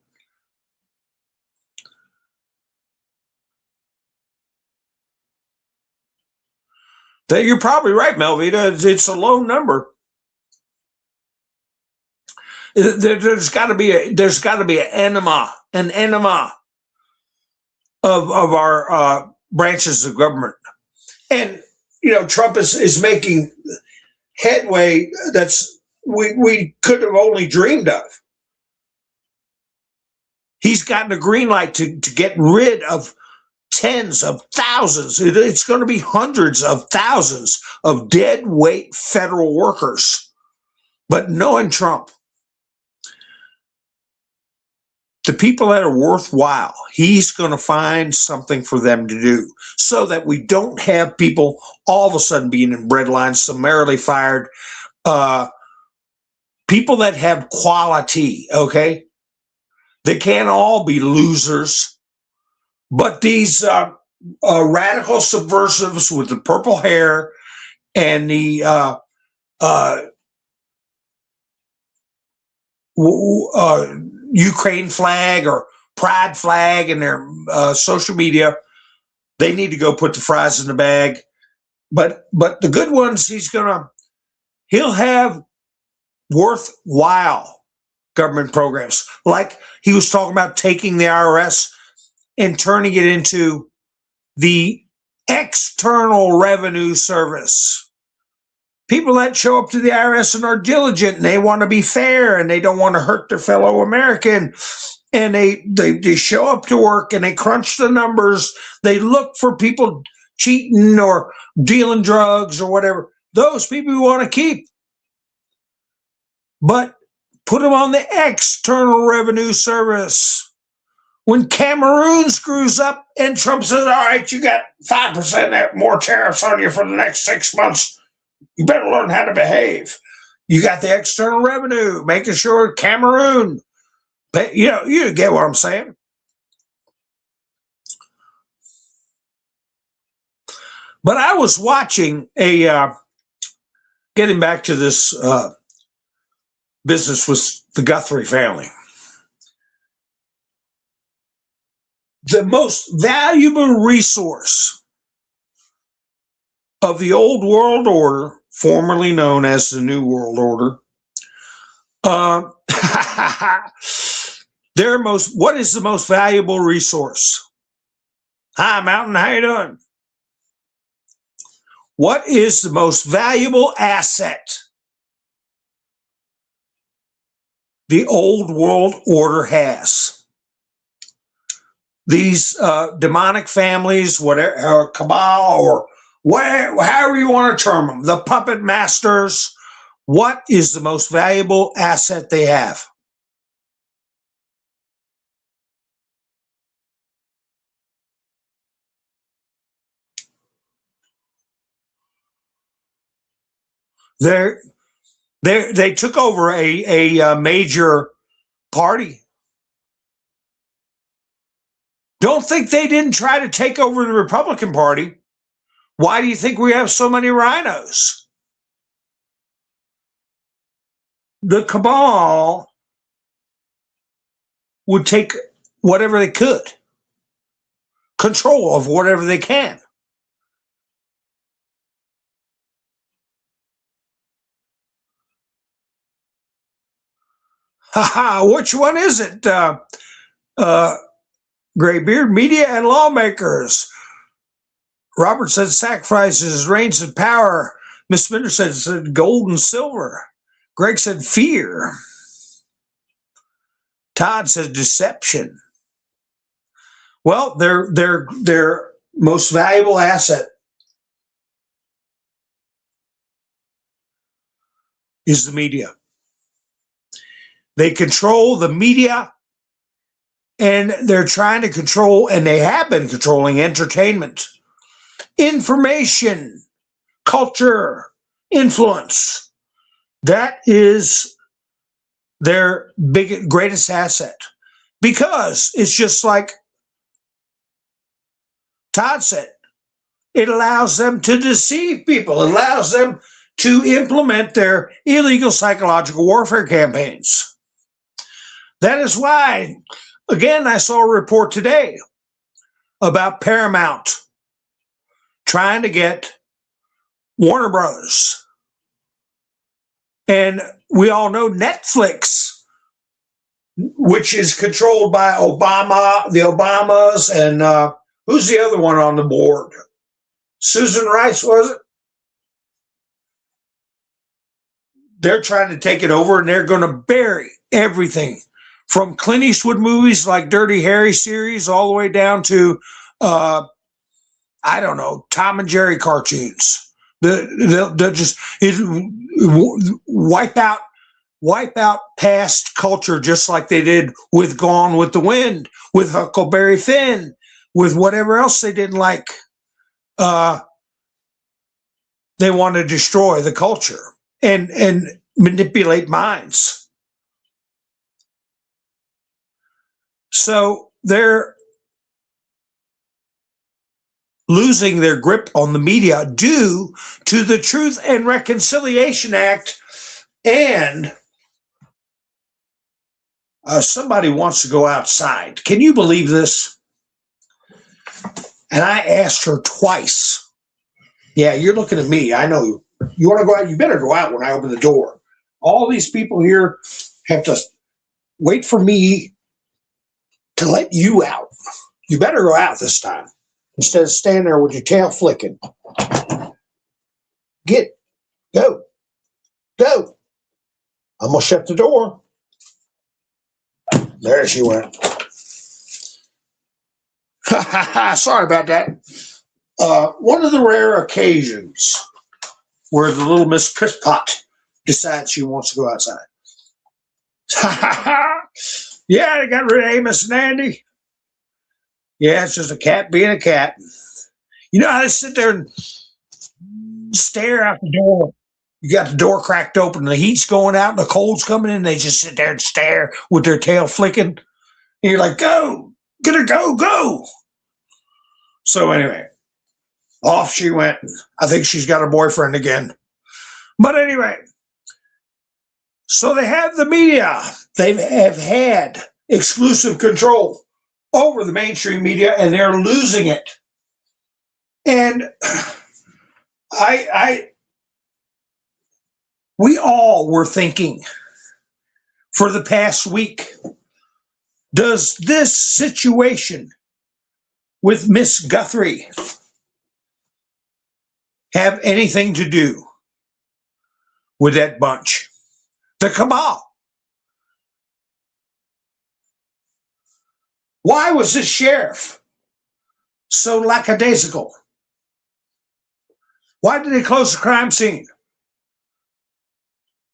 You're probably right, Melvita. It's a low number. There's got to be an enema of our branches of government, and Trump is making headway that's we could have only dreamed of. He's gotten a green light to get rid of tens of thousands. It's going to be hundreds of thousands of dead weight federal workers. But knowing Trump, the people that are worthwhile, he's going to find something for them to do so that we don't have people all of a sudden being in bread lines, summarily fired. People that have quality, okay? They can't all be losers. But these radical subversives with the purple hair and the Ukraine flag or pride flag in their social media, they need to go put the fries in the bag. But the good ones, he'll have worthwhile government programs. Like he was talking about taking the IRS and turning it into the external revenue service. People that show up to the IRS and are diligent and they want to be fair and they don't want to hurt their fellow American, and they show up to work and they crunch the numbers. They look for people cheating or dealing drugs or whatever. Those people we want to keep. But put them on the external revenue service. When Cameroon screws up and Trump says, all right, you got 5% more tariffs on you for the next 6 months, you better learn how to behave. You got the external revenue, making sure Cameroon, you get what I'm saying. But I was watching getting back to this business with the Guthrie family. The most valuable resource of the old world order, formerly known as the New World Order, what is the most valuable resource? Hi, Mountain, how you doing? What is the most valuable asset the old world order has? These demonic families, whatever, or cabal, or however you want to term them, the puppet masters, what is the most valuable asset they have? They took over a major party. Don't think they didn't try to take over the Republican Party. Why do you think we have so many rhinos? The cabal would take whatever they could, control of whatever they can. Which one is it? Graybeard, media and lawmakers. Robert said sacrifices, reigns of power. Miss Spender said gold and silver. Greg said fear. Todd said deception. Well, their most valuable asset is the media. They control the media, and they're trying to control, and they have been controlling entertainment, information, culture, influence. That is their greatest asset, because it's just like Todd said, it allows them to deceive people. It allows them to implement their illegal psychological warfare campaigns. That is why, again, I saw a report today about Paramount trying to get Warner Brothers. And we all know Netflix, which is controlled by Obama, the Obamas, and who's the other one on the board? Susan Rice, was it? They're trying to take it over, and they're going to bury everything from Clint Eastwood movies like Dirty Harry series all the way down to, I don't know, Tom and Jerry cartoons. They'll just wipe out past culture, just like they did with Gone with the Wind, with Huckleberry Finn, with whatever else they didn't like. They want to destroy the culture and manipulate minds. So they're losing their grip on the media due to the Truth and Reconciliation Act. And somebody wants to go outside. Can you believe this? And I asked her twice. Yeah, you're looking at me. I know you want to go out. You better go out when I open the door. All these people here have to wait for me to let you out. You better go out this time instead of standing there with your tail flicking. Go. I'm going to shut the door. There she went. Sorry about that. One of the rare occasions where the little Miss Crispot decides she wants to go outside. Yeah, they got rid of Amos and Andy. Yeah, it's just a cat being a cat. You know how they sit there and stare out the door? You got the door cracked open, and the heat's going out, and the cold's coming in. They just sit there and stare with their tail flicking. And you're like, go, get her, go. So anyway, off she went. I think she's got a boyfriend again. But anyway, so they have the media. They have had exclusive control over the mainstream media, and they're losing it. And we all were thinking for the past week, does this situation with Miss Guthrie have anything to do with that bunch, the cabal? Why was this sheriff so lackadaisical? Why did they close the crime scene?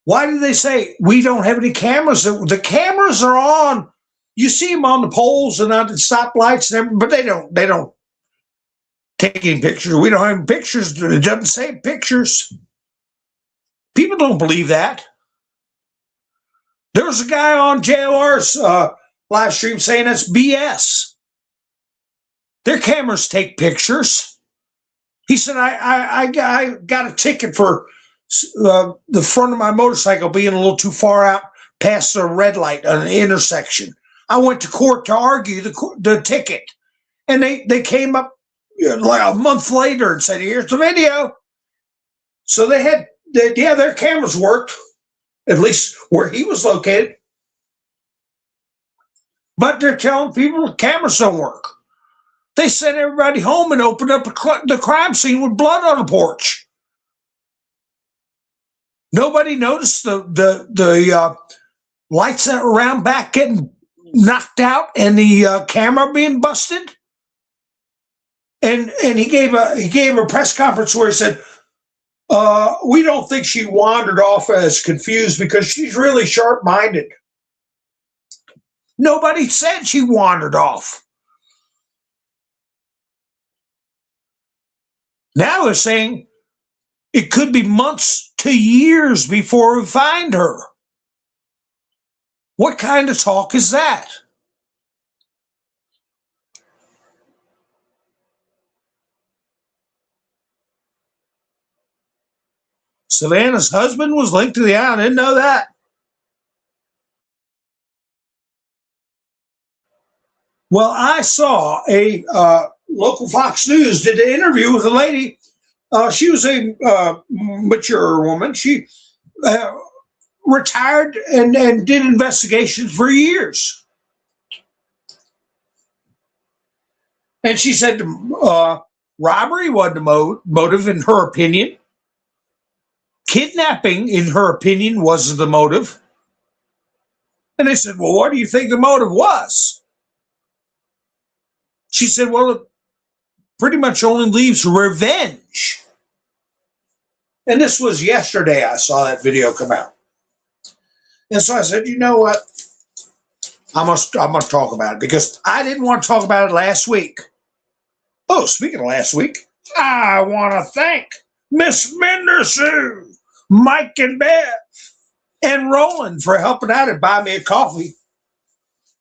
Why did they say we don't have any cameras? The cameras are on. You see them on the poles and on the stoplights, and everything, but they don't take any pictures. We don't have any pictures. It doesn't say pictures. People don't believe that. There was a guy on JLR's live stream saying that's BS. Their cameras take pictures. He said, I got a ticket for the front of my motorcycle being a little too far out past the red light on an intersection. I went to court to argue the ticket, and they came up like a month later and said, here's the video. So they had, their cameras worked, at least where he was located. But they're telling people the cameras don't work. They sent everybody home and opened up the crime scene with blood on the porch. Nobody noticed the lights around back getting knocked out and the camera being busted. And he gave a press conference where he said, we don't think she wandered off as confused because she's really sharp-minded. Nobody said she wandered off. Now they're saying it could be months to years before we find her. What kind of talk is that? Savannah's husband was linked to the island. I didn't know that. Well, I saw a local Fox News did an interview with a lady She was a mature woman. She uh, retired and did investigations for years. And she said robbery wasn't the motive, in her opinion. Kidnapping, in her opinion, wasn't the motive. And they said, well, what do you think the motive was? She said, well, it pretty much only leaves revenge. And this was yesterday I saw that video come out. And so I said, you know what? I must talk about it, because I didn't want to talk about it last week. Oh, speaking of last week, I want to thank Miss Menderson, Mike and Bev, and Roland for helping out and buy me a coffee.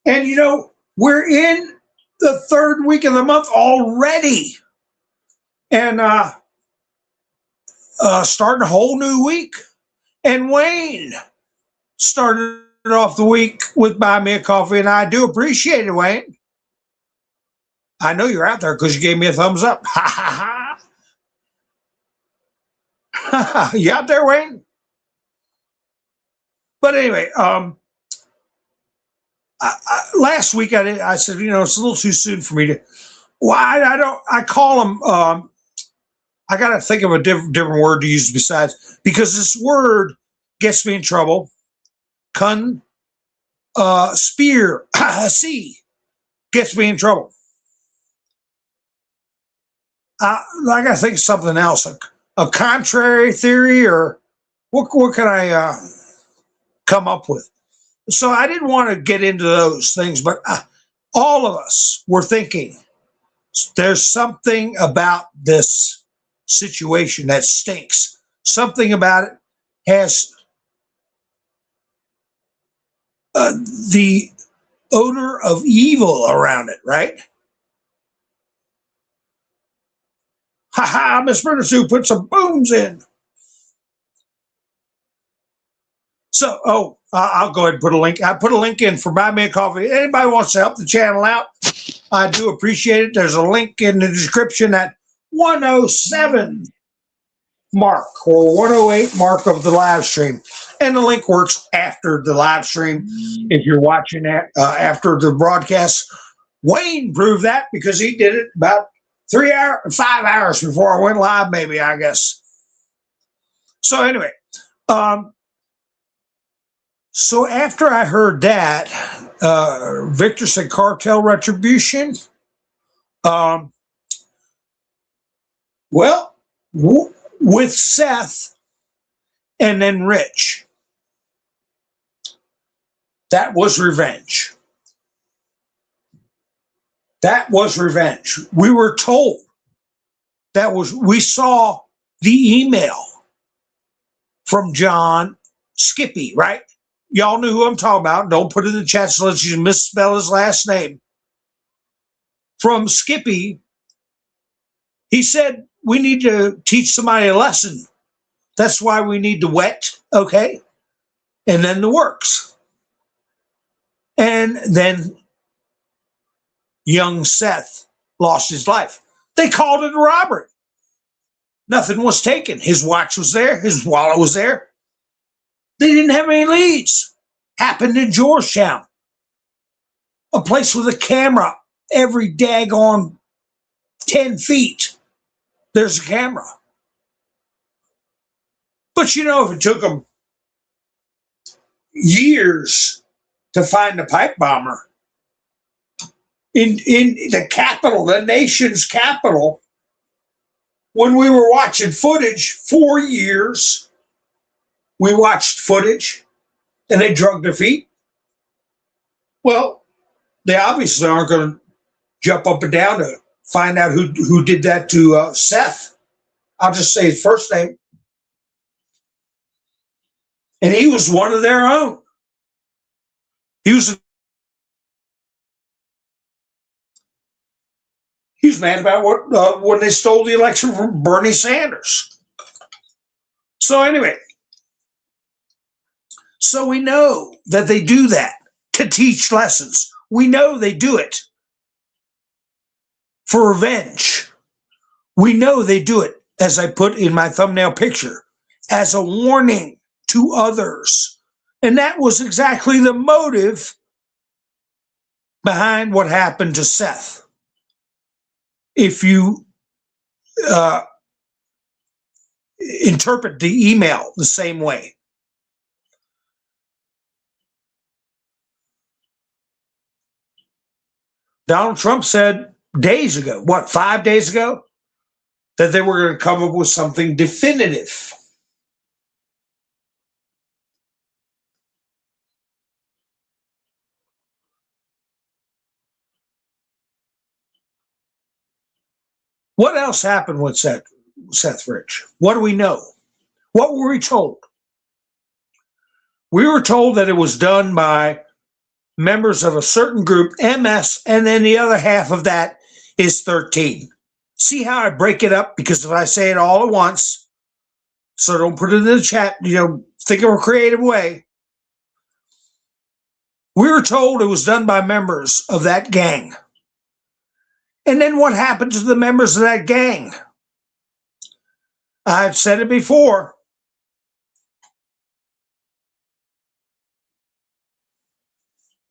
And, you know, we're in the third week of the month already. And starting a whole new week. And Wayne started off the week with buy me a coffee, and I do appreciate it, Wayne. I know you're out there because you gave me a thumbs up. Ha ha ha. You out there, Wayne? But anyway, last week I said, you know, it's a little too soon for me to. Well, I call them. I got to think of a different word to use besides, because this word gets me in trouble. Spear, see, gets me in trouble. I got to think of something else, a contrary theory, or what can I come up with? So I didn't want to get into those things, but all of us were thinking there's something about this situation that stinks. Something about it has the odor of evil around it, right? Ha ha, Miss Berners put some booms in. So, I'll go ahead and put a link. I put a link in for Buy Me a Coffee. Anybody wants to help the channel out, I do appreciate it. There's a link in the description at 107 mark or 108 mark of the live stream. And the link works after the live stream if you're watching that after the broadcast. Wayne proved that because he did it about 5 hours before I went live, maybe, I guess. So anyway, so after I heard that, Victor said cartel retribution. Well, with Seth and then Rich, that was revenge. That was revenge. We were told we saw the email from John Skippy, right? Y'all knew who I'm talking about. Don't put it in the chat so let's you misspell his last name. From Skippy, he said, we need to teach somebody a lesson. That's why we need the wet, okay? And then the works. And then young Seth lost his life. They called it a robbery. Nothing was taken. His watch was there. His wallet was there. They didn't have any leads. Happened in Georgetown. A place with a camera every daggone 10 feet. There's a camera. But you know, if it took them years to find the pipe bomber in the capital, the nation's capital, when we were watching footage, 4 years, we watched footage and they drug their feet. Well, they obviously aren't going to jump up and down to find out who did that to Seth. I'll just say his first name. And he was one of their own. He was mad about what when they stole the election from Bernie Sanders. So anyway, so we know that they do that to teach lessons. We know they do it for revenge. We know they do it as I put in my thumbnail picture, as a warning to others. And that was exactly the motive behind what happened to Seth. If you interpret the email the same way. Donald Trump said days ago, 5 days ago, that they were going to come up with something definitive. What else happened with Seth Rich? What do we know? What were we told? We were told that it was done by members of a certain group, MS, and then the other half of that is 13. See how I break it up? Because if I say it all at once, so don't put it in the chat, think of a creative way. We were told it was done by members of that gang. And then what happened to the members of that gang? I've said it before.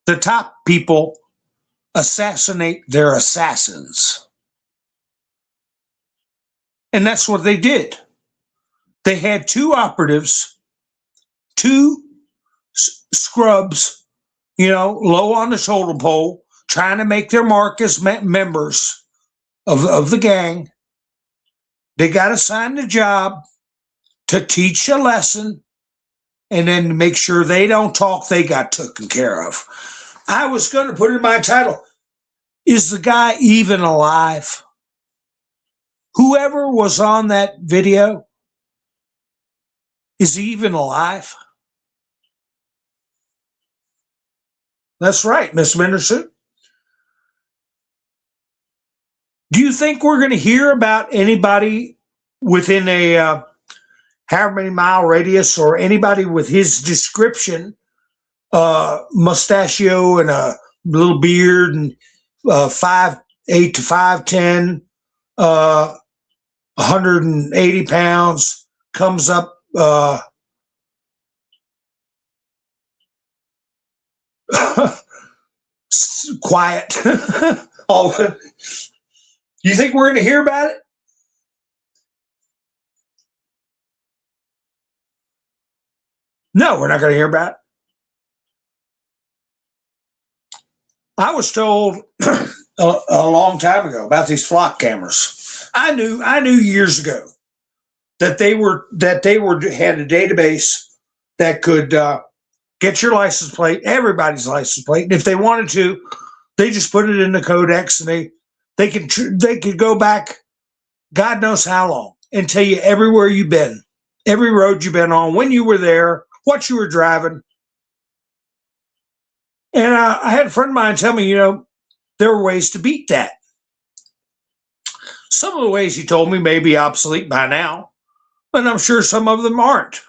The top people assassinate their assassins. And that's what they did. They had two operatives, two scrubs, low on the shoulder pole, trying to make their mark as members of the gang. They got assigned a job to teach a lesson and then to make sure they don't talk, they got taken care of. I was going to put in my title, is the guy even alive? Whoever was on that video, is he even alive? That's right, Miss Menderson. Do you think we're going to hear about anybody within a however many mile radius or anybody with his description, mustachio and a little beard and 5'8" to 5'10", 180 pounds, comes up quiet. You think we're going to hear about it? No, we're not going to hear about it. I was told a long time ago about these flock cameras. I knew years ago that they had a database that could get your license plate, everybody's license plate, and if they wanted to, they just put it in the codex, and they could go back, God knows how long, and tell you everywhere you've been, every road you've been on, when you were there, what you were driving. And I had a friend of mine tell me, there were ways to beat that. Some of the ways he told me may be obsolete by now, but I'm sure some of them aren't.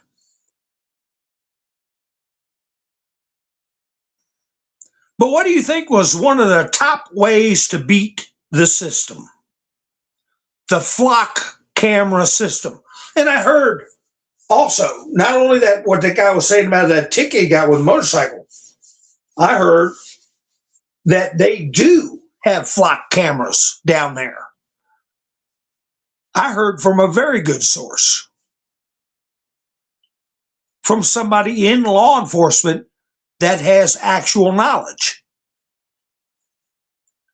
But what do you think was one of the top ways to beat the system? The flock camera system. And I heard also, not only that, what the guy was saying about that ticket he got with a motorcycle, I heard that they do have flock cameras down there. I heard from a very good source, from somebody in law enforcement that has actual knowledge.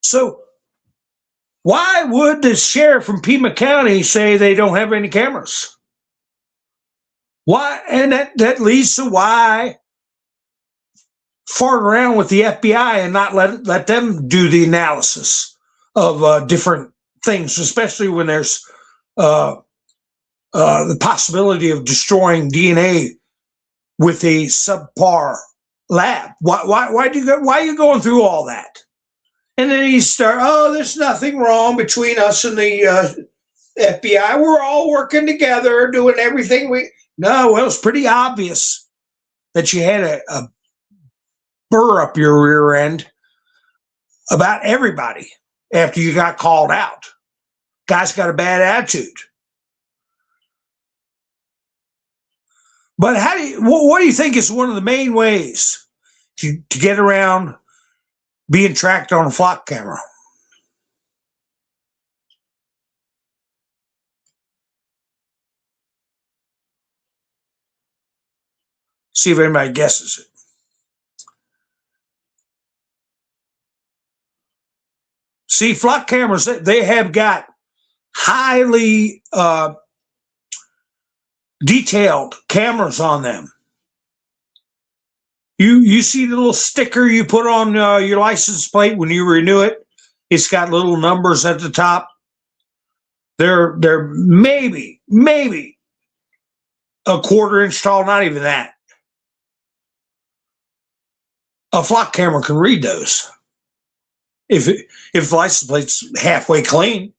So why would the sheriff from Pima County say they don't have any cameras? Why? And that leads to why fart around with the FBI and not let them do the analysis of different things, especially when there's the possibility of destroying DNA with a subpar lab. Why are you going through all that? And then you start, there's nothing wrong between us and the FBI. We're all working together, doing everything No, well, it's pretty obvious that you had a burr up your rear end about everybody after you got called out. Guy's got a bad attitude. But what do you think is one of the main ways to get around being tracked on a flock camera? See if anybody guesses it. See, flock cameras, they have got highly detailed cameras on them. You see the little sticker you put on your license plate when you renew it. It's got little numbers at the top. They're maybe a quarter-inch tall, not even that. A flock camera can read those if the license plate's halfway clean.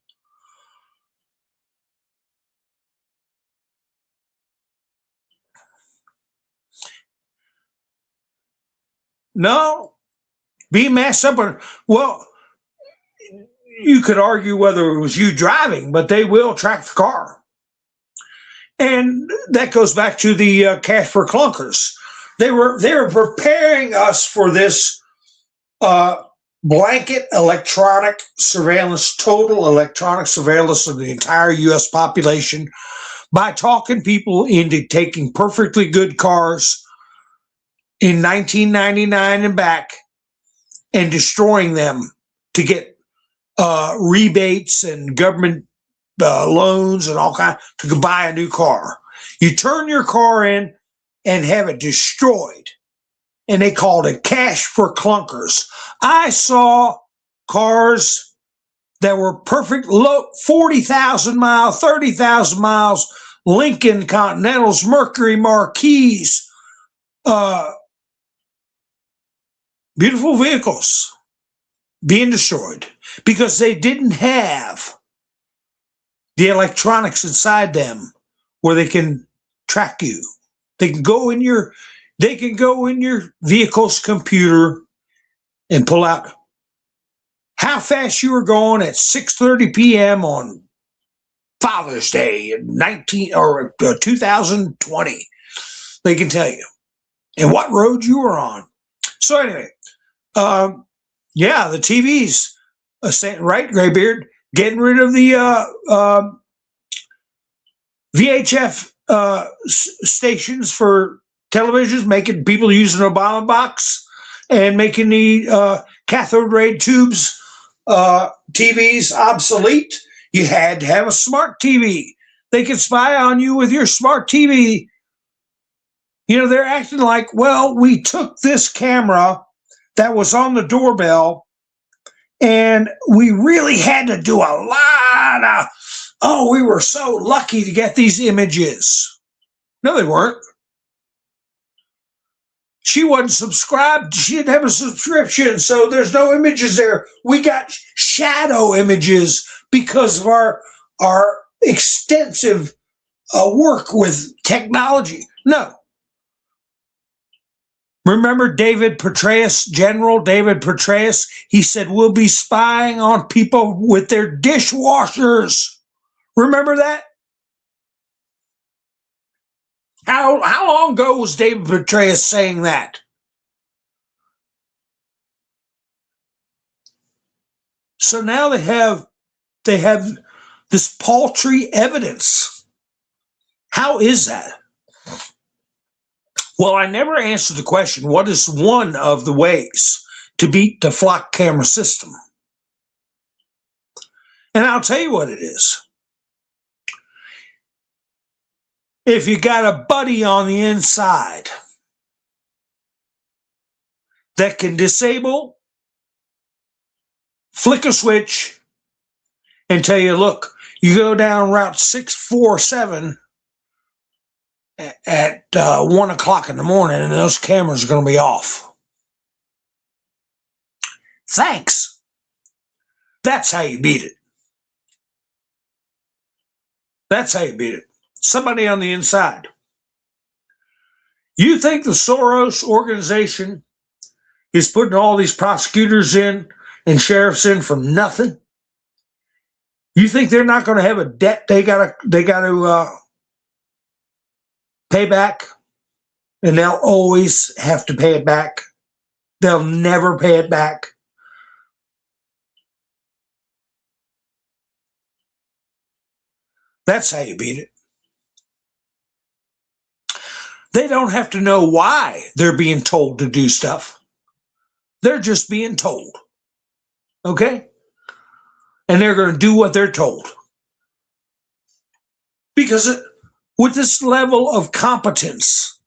No, being masked up. Well, you could argue whether it was you driving, but they will track the car. And that goes back to the cash for clunkers. They were preparing us for this blanket electronic surveillance, total electronic surveillance of the entire U.S. population by talking people into taking perfectly good cars in 1999 and back and destroying them to get rebates and government loans and all kinds to buy a new car. You turn your car in and have it destroyed. And they called it cash for clunkers. I saw cars that were perfect, low, 40,000 miles, 30,000 miles, Lincoln Continentals, Mercury Marquis, beautiful vehicles being destroyed because they didn't have the electronics inside them where they can track you. They can go in your vehicle's computer and pull out how fast you were going at 6:30 p.m. on Father's Day in 2020. They can tell you, and what road you were on. So anyway, yeah, the TVs, right, Graybeard, getting rid of the VHF stations for televisions, making people use an Obama box and making the cathode ray tubes TVs obsolete. You had to have a smart TV. They could spy on you with your smart TV. You know, they're acting like, well, we took this camera that was on the doorbell and we really had to do a lot of, we were so lucky to get these images. No, they weren't. She wasn't subscribed. She didn't have a subscription, so there's no images there. We got shadow images because of our extensive work with technology. No. Remember David Petraeus, General David Petraeus? He said, we'll be spying on people with their dishwashers. Remember that? How long ago was David Petraeus saying that? So now they have this paltry evidence. How is that? Well, I never answered the question, what is one of the ways to beat the flock camera system? And I'll tell you what it is. If you got a buddy on the inside that can disable, flick a switch, and tell you, look, you go down Route 647 at 1 o'clock in the morning and those cameras are going to be off. Thanks. That's how you beat it. That's how you beat it. Somebody on the inside. You think the Soros organization is putting all these prosecutors in and sheriffs in for nothing? You think they're not going to have a debt they got to pay back? and they'll always have to pay it back. They'll never pay it back. That's how you beat it. They don't have to know why they're being told to do stuff. They're just being told. Okay? And they're going to do what they're told. Because with this level of competence,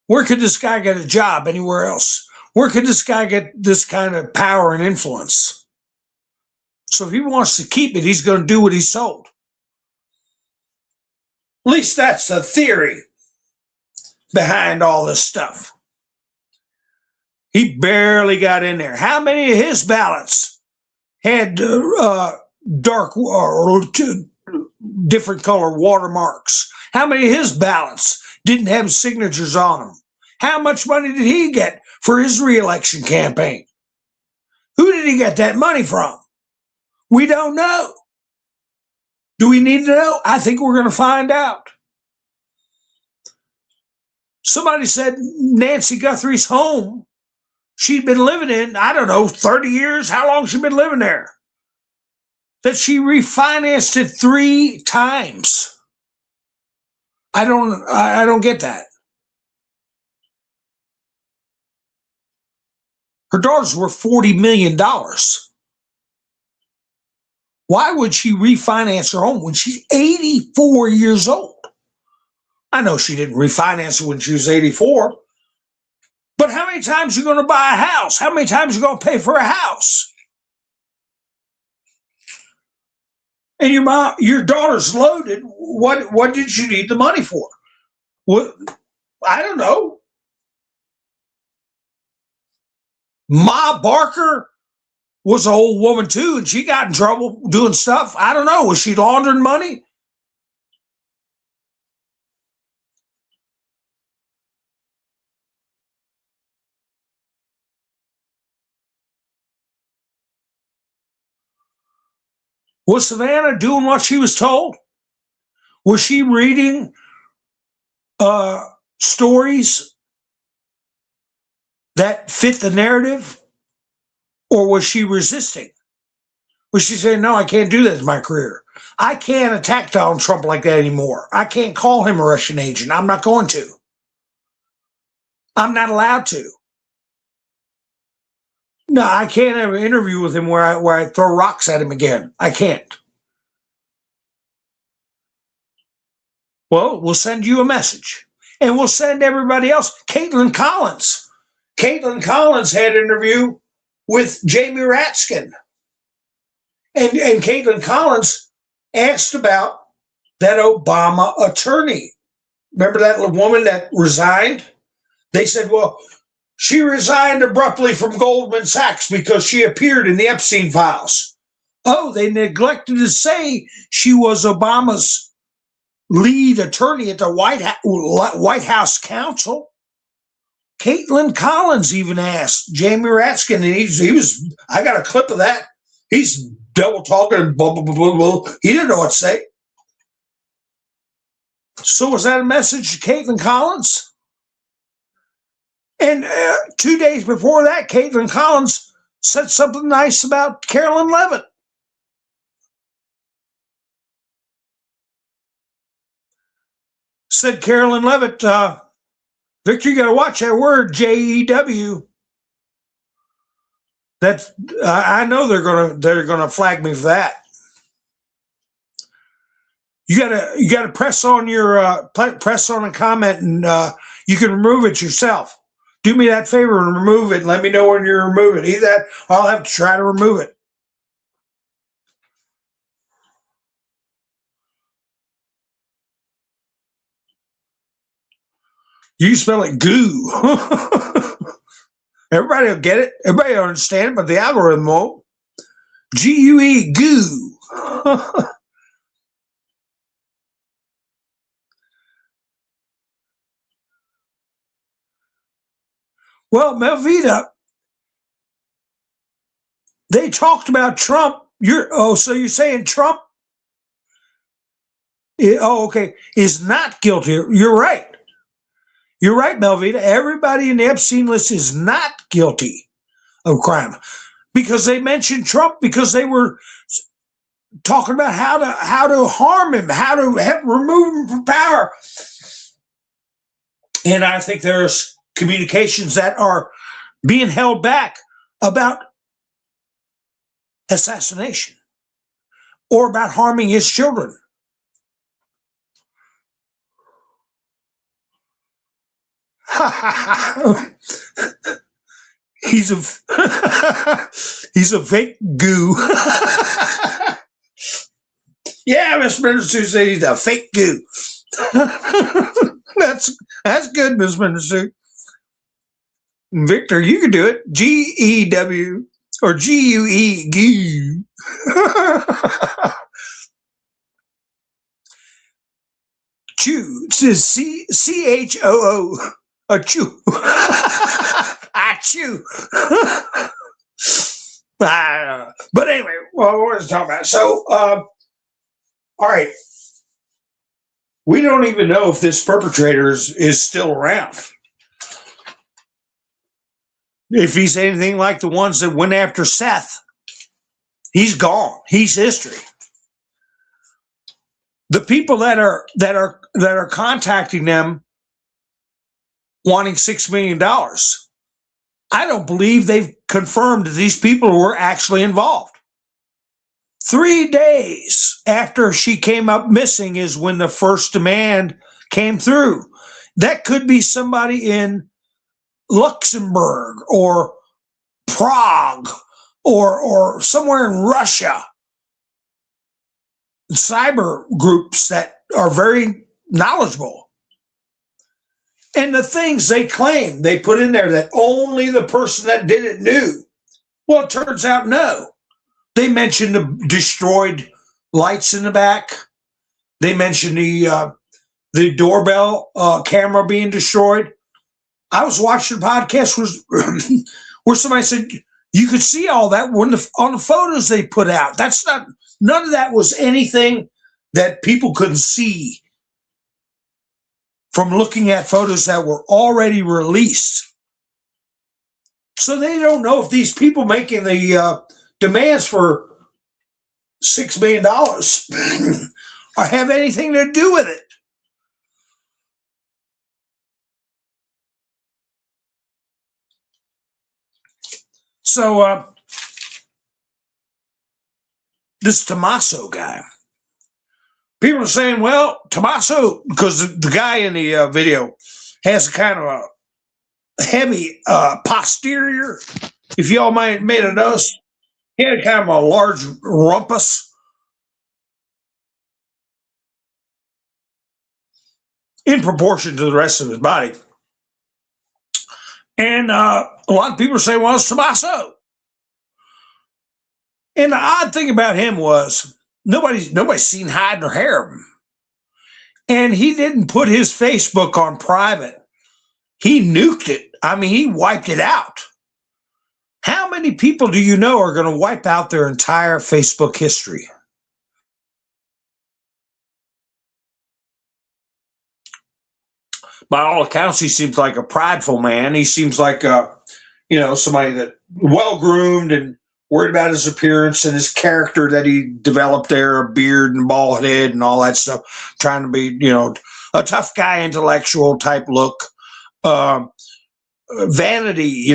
where could this guy get a job anywhere else? Where could this guy get this kind of power and influence? So if he wants to keep it, he's going to do what he's told. At least that's the theory behind all this stuff. He barely got in there. How many of his ballots had dark or different color watermarks? How many of his ballots didn't have signatures on them? How much money did he get for his reelection campaign? Who did he get that money from? We don't know. Do we need to know? I think we're going to find out. Somebody said Nancy Guthrie's home she'd been living in, I don't know, 30 years. How long she been living there? That she refinanced it 3 times. I don't get that. Her daughters were $40 million. Why would she refinance her home when she's 84 years old? I know she didn't refinance it when she was 84, but how many times are you going to buy a house? How many times are you going to pay for a house? And your daughter's loaded. What did you need the money for? What? I don't know. Ma Barker was an old woman too, and she got in trouble doing stuff. I don't know. Was she laundering money? Was Savannah doing what she was told? Was she reading stories that fit the narrative? Or was she resisting? Was she saying, no, I can't do that in my career. I can't attack Donald Trump like that anymore. I can't call him a Russian agent. I'm not going to. I'm not allowed to. No, I can't have an interview with him where I throw rocks at him again. I can't. Well, we'll send you a message. And we'll send everybody else. Caitlin Collins. Caitlin Collins had an interview with Jamie Raskin. And Caitlin Collins asked about that Obama attorney. Remember that woman that resigned? They said, well, she resigned abruptly from Goldman Sachs because she appeared in the Epstein files. Oh, they neglected to say she was Obama's lead attorney at the White House counsel. Caitlin Collins even asked Jamie Raskin, and he was, I got a clip of that. He's double talking and blah, blah, blah, blah, blah. He didn't know what to say. So was that a message to Caitlin Collins? And 2 days before that, Caitlin Collins said something nice about Carolyn Levitt. Said Carolyn Levitt, Victor, you got to watch that word, J-E-W. That I know they're gonna flag me for that. You gotta press on your press on a comment, and you can remove it yourself. Do me that favor and remove it. And let me know when you remove it. Either that, or I'll have to try to remove it. You spell it goo. Everybody will get it. Everybody will understand it, but the algorithm won't. G-U-E, goo. Well, Melvita, they talked about Trump. So you're saying Trump? Okay, is not guilty. You're right. You're right, Melvita. Everybody in the Epstein list is not guilty of crime because they mentioned Trump because they were talking about how to harm him, how to remove him from power. And I think there's communications that are being held back about assassination or about harming his children. He's a he's a fake goo. Yeah, Miss Minister said he's a fake goo. That's good, Miss Minister. Victor, you can do it. GEW or GUE goo. Chew. It says CHOO. A chew. I chew. But anyway, well, what was I talking about? So, all right. We don't even know if this perpetrator is still around. If he's anything like the ones that went after Seth, he's gone. He's history. The people that are contacting them wanting $6 million, I don't believe they've confirmed that these people were actually involved. 3 days after she came up missing is when the first demand came through. That could be somebody in Luxembourg or Prague or somewhere in Russia. Cyber groups that are very knowledgeable. And the things they claim they put in there that only the person that did it knew. Well, it turns out no. They mentioned the destroyed lights in the back. They mentioned the doorbell camera being destroyed. I was watching a podcast where somebody said you could see all that on the photos they put out. None of that was anything that people couldn't see from looking at photos that were already released. So they don't know if these people making the demands for $6 million or have anything to do with it. So this Tommaso guy, people are saying, well, Tommaso, because the guy in the video has kind of a heavy posterior. If y'all made a notice, he had kind of a large rumpus. In proportion to the rest of his body. And a lot of people say, well, it's Tommaso. And the odd thing about him was nobody's seen hide or hair of him. And he didn't put his Facebook on private. He nuked it. I mean, he wiped it out. How many people do you know are going to wipe out their entire Facebook history? By all accounts, he seems like a prideful man. He seems like somebody that well-groomed and worried about his appearance and his character that he developed there, a beard and bald head and all that stuff, trying to be, a tough guy, intellectual type look. Vanity,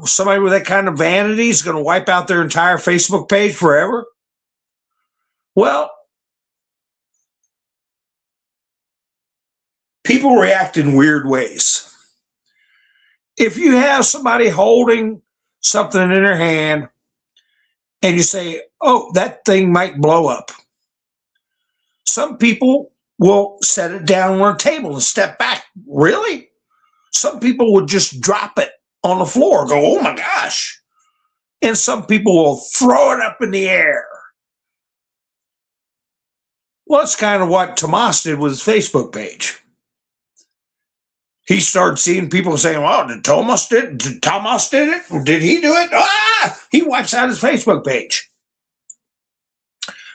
somebody with that kind of vanity is going to wipe out their entire Facebook page forever. Well, people react in weird ways. If you have somebody holding something in their hand and you say, oh, that thing might blow up, some people will set it down on a table and step back. Really? Some people would just drop it on the floor and go, oh my gosh. And some people will throw it up in the air. Well, that's kind of what Tomas did with his Facebook page. He started seeing people saying, well, did Tomas did it? Did he do it? He wipes out his Facebook page.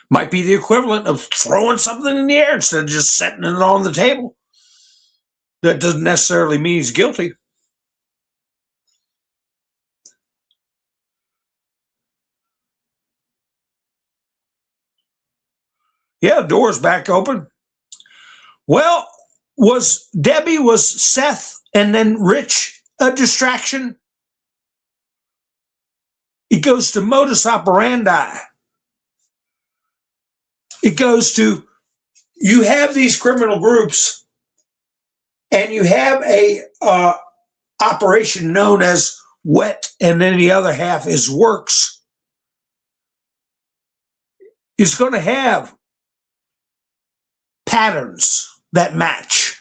Might be the equivalent of throwing something in the air instead of just setting it on the table. That doesn't necessarily mean he's guilty. Yeah, door's back open. Well, was Seth and then Rich a distraction? It goes to modus operandi. It goes to, you have these criminal groups and you have a operation known as Wet, and then the other half is Works. It's going to have patterns that match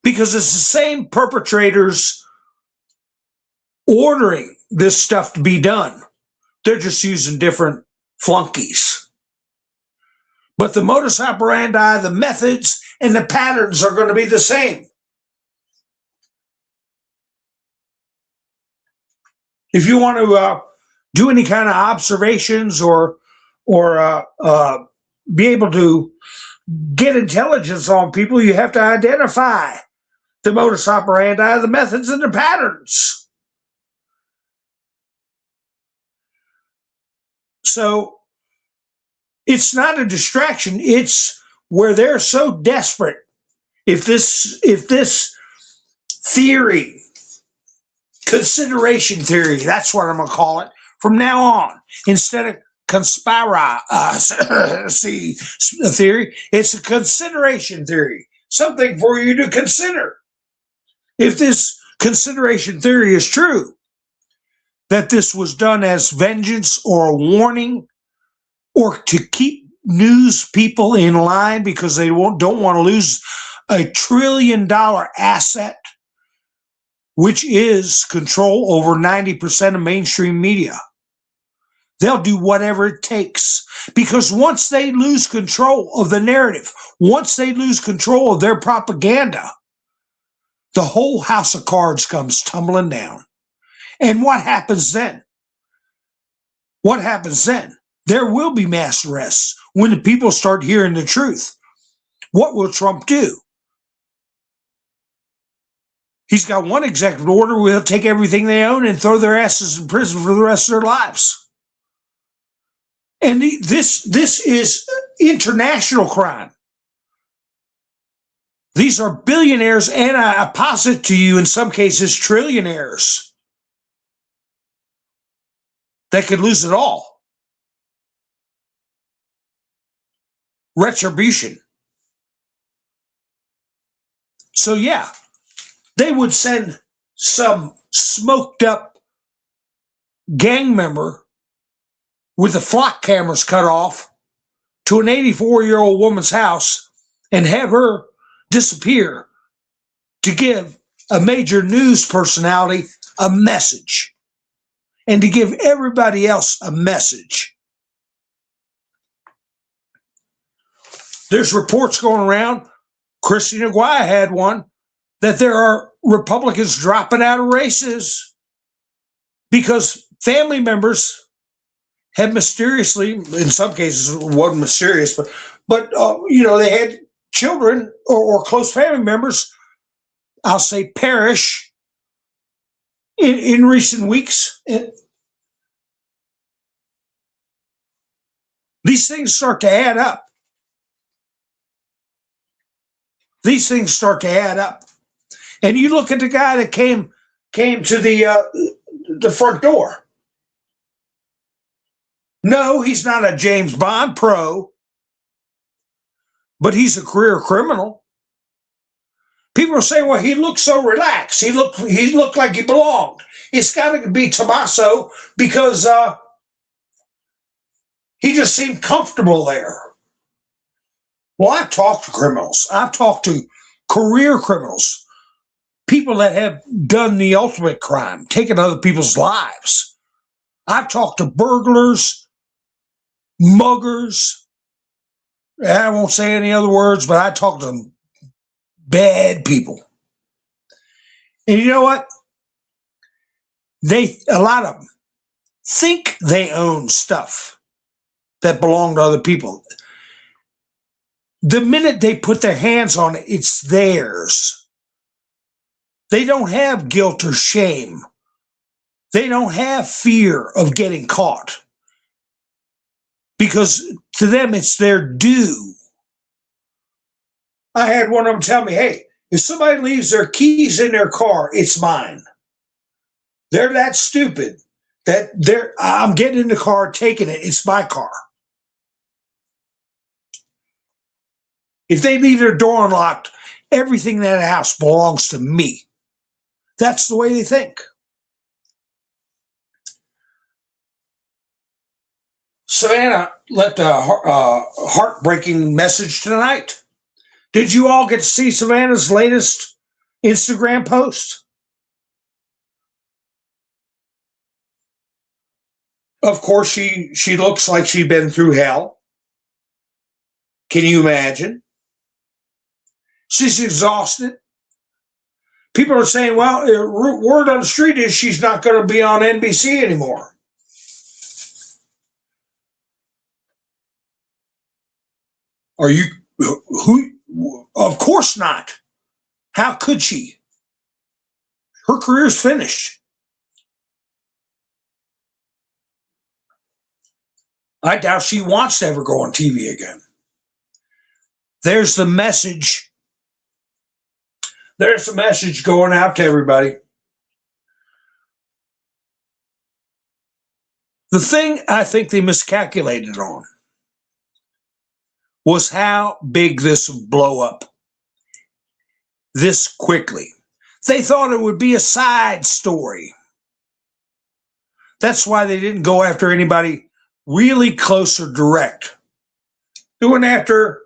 because it's the same perpetrators ordering this stuff to be done. They're just using different flunkies. But the modus operandi, the methods, and the patterns are going to be the same. If you want to do any kind of observations or be able to get intelligence on people, you have to identify the modus operandi, the methods, and the patterns. So it's not a distraction. It's where they're so desperate. If this theory, consideration theory, that's what I'm going to call it from now on, instead of conspiracy theory, it's a consideration theory, something for you to consider. If this consideration theory is true, that this was done as vengeance or a warning or to keep news people in line because they don't want to lose $1 trillion asset, which is control over 90% of mainstream media. They'll do whatever it takes, because once they lose control of the narrative, once they lose control of their propaganda, the whole house of cards comes tumbling down. And what happens then? What happens then? There will be mass arrests when the people start hearing the truth. What will Trump do? He's got one executive order where he'll take everything they own and throw their asses in prison for the rest of their lives. And this is international crime. These are billionaires, and I posit to you, in some cases, trillionaires that could lose it all. Retribution. So yeah, they would send some smoked up gang member with the flock cameras cut off to an 84-year-old woman's house and have her disappear to give a major news personality a message and to give everybody else a message. There's reports going around, Christine Aguirre had one, that there are Republicans dropping out of races because family members have mysteriously, in some cases it wasn't mysterious, but they had children or close family members, I'll say, perish in recent weeks. These things start to add up. These things start to add up. And you look at the guy that came to the front door. No, he's not a James Bond pro, but he's a career criminal. People are saying, well, he looked so relaxed. He looked like he belonged. It's got to be Tommaso because he just seemed comfortable there. Well, I've talked to criminals. I've talked to career criminals, people that have done the ultimate crime, taken other people's lives. I've talked to burglars, muggers. I won't say any other words, but I talked to them. Bad people. And you know what? A lot of them think they own stuff that belong to other people. The minute they put their hands on it, it's theirs. They don't have guilt or shame. They don't have fear of getting caught, because to them it's their due. I had one of them tell me, hey, if somebody leaves their keys in their car, it's mine. They're that stupid that I'm getting in the car, taking it. It's my car. If they leave their door unlocked, everything in that house belongs to me. That's the way they think. Savannah left a heartbreaking message tonight. Did you all get to see Savannah's latest Instagram post? Of course, she looks like she'd been through hell. Can you imagine? She's exhausted. People are saying, well, word on the street is she's not going to be on NBC anymore. Are you, who? Of course not. How could she? Her career's finished. I doubt she wants to ever go on TV again. There's the message. There's the message going out to everybody. The thing I think they miscalculated on was how big this would blow up this quickly. They thought it would be a side story. That's why they didn't go after anybody really close or direct. They went after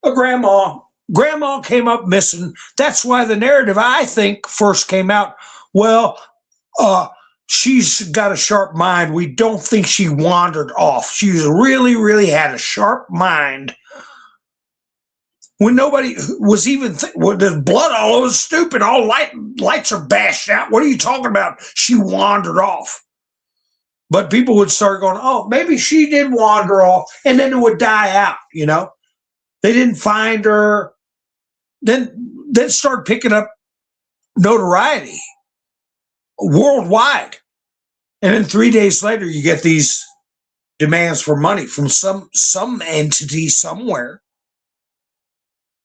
a grandma. Grandma came up missing. That's why the narrative, I think, first came out. Well, she's got a sharp mind. We don't think she wandered off. She's really had a sharp mind. When nobody was even with the blood all over, stupid, all lights are bashed out. What are you talking about? She wandered off. But people would start going, oh, maybe she did wander off, and then it would die out, you know? They didn't find her. Then start picking up notoriety worldwide. And then 3 days later, you get these demands for money from some entity somewhere.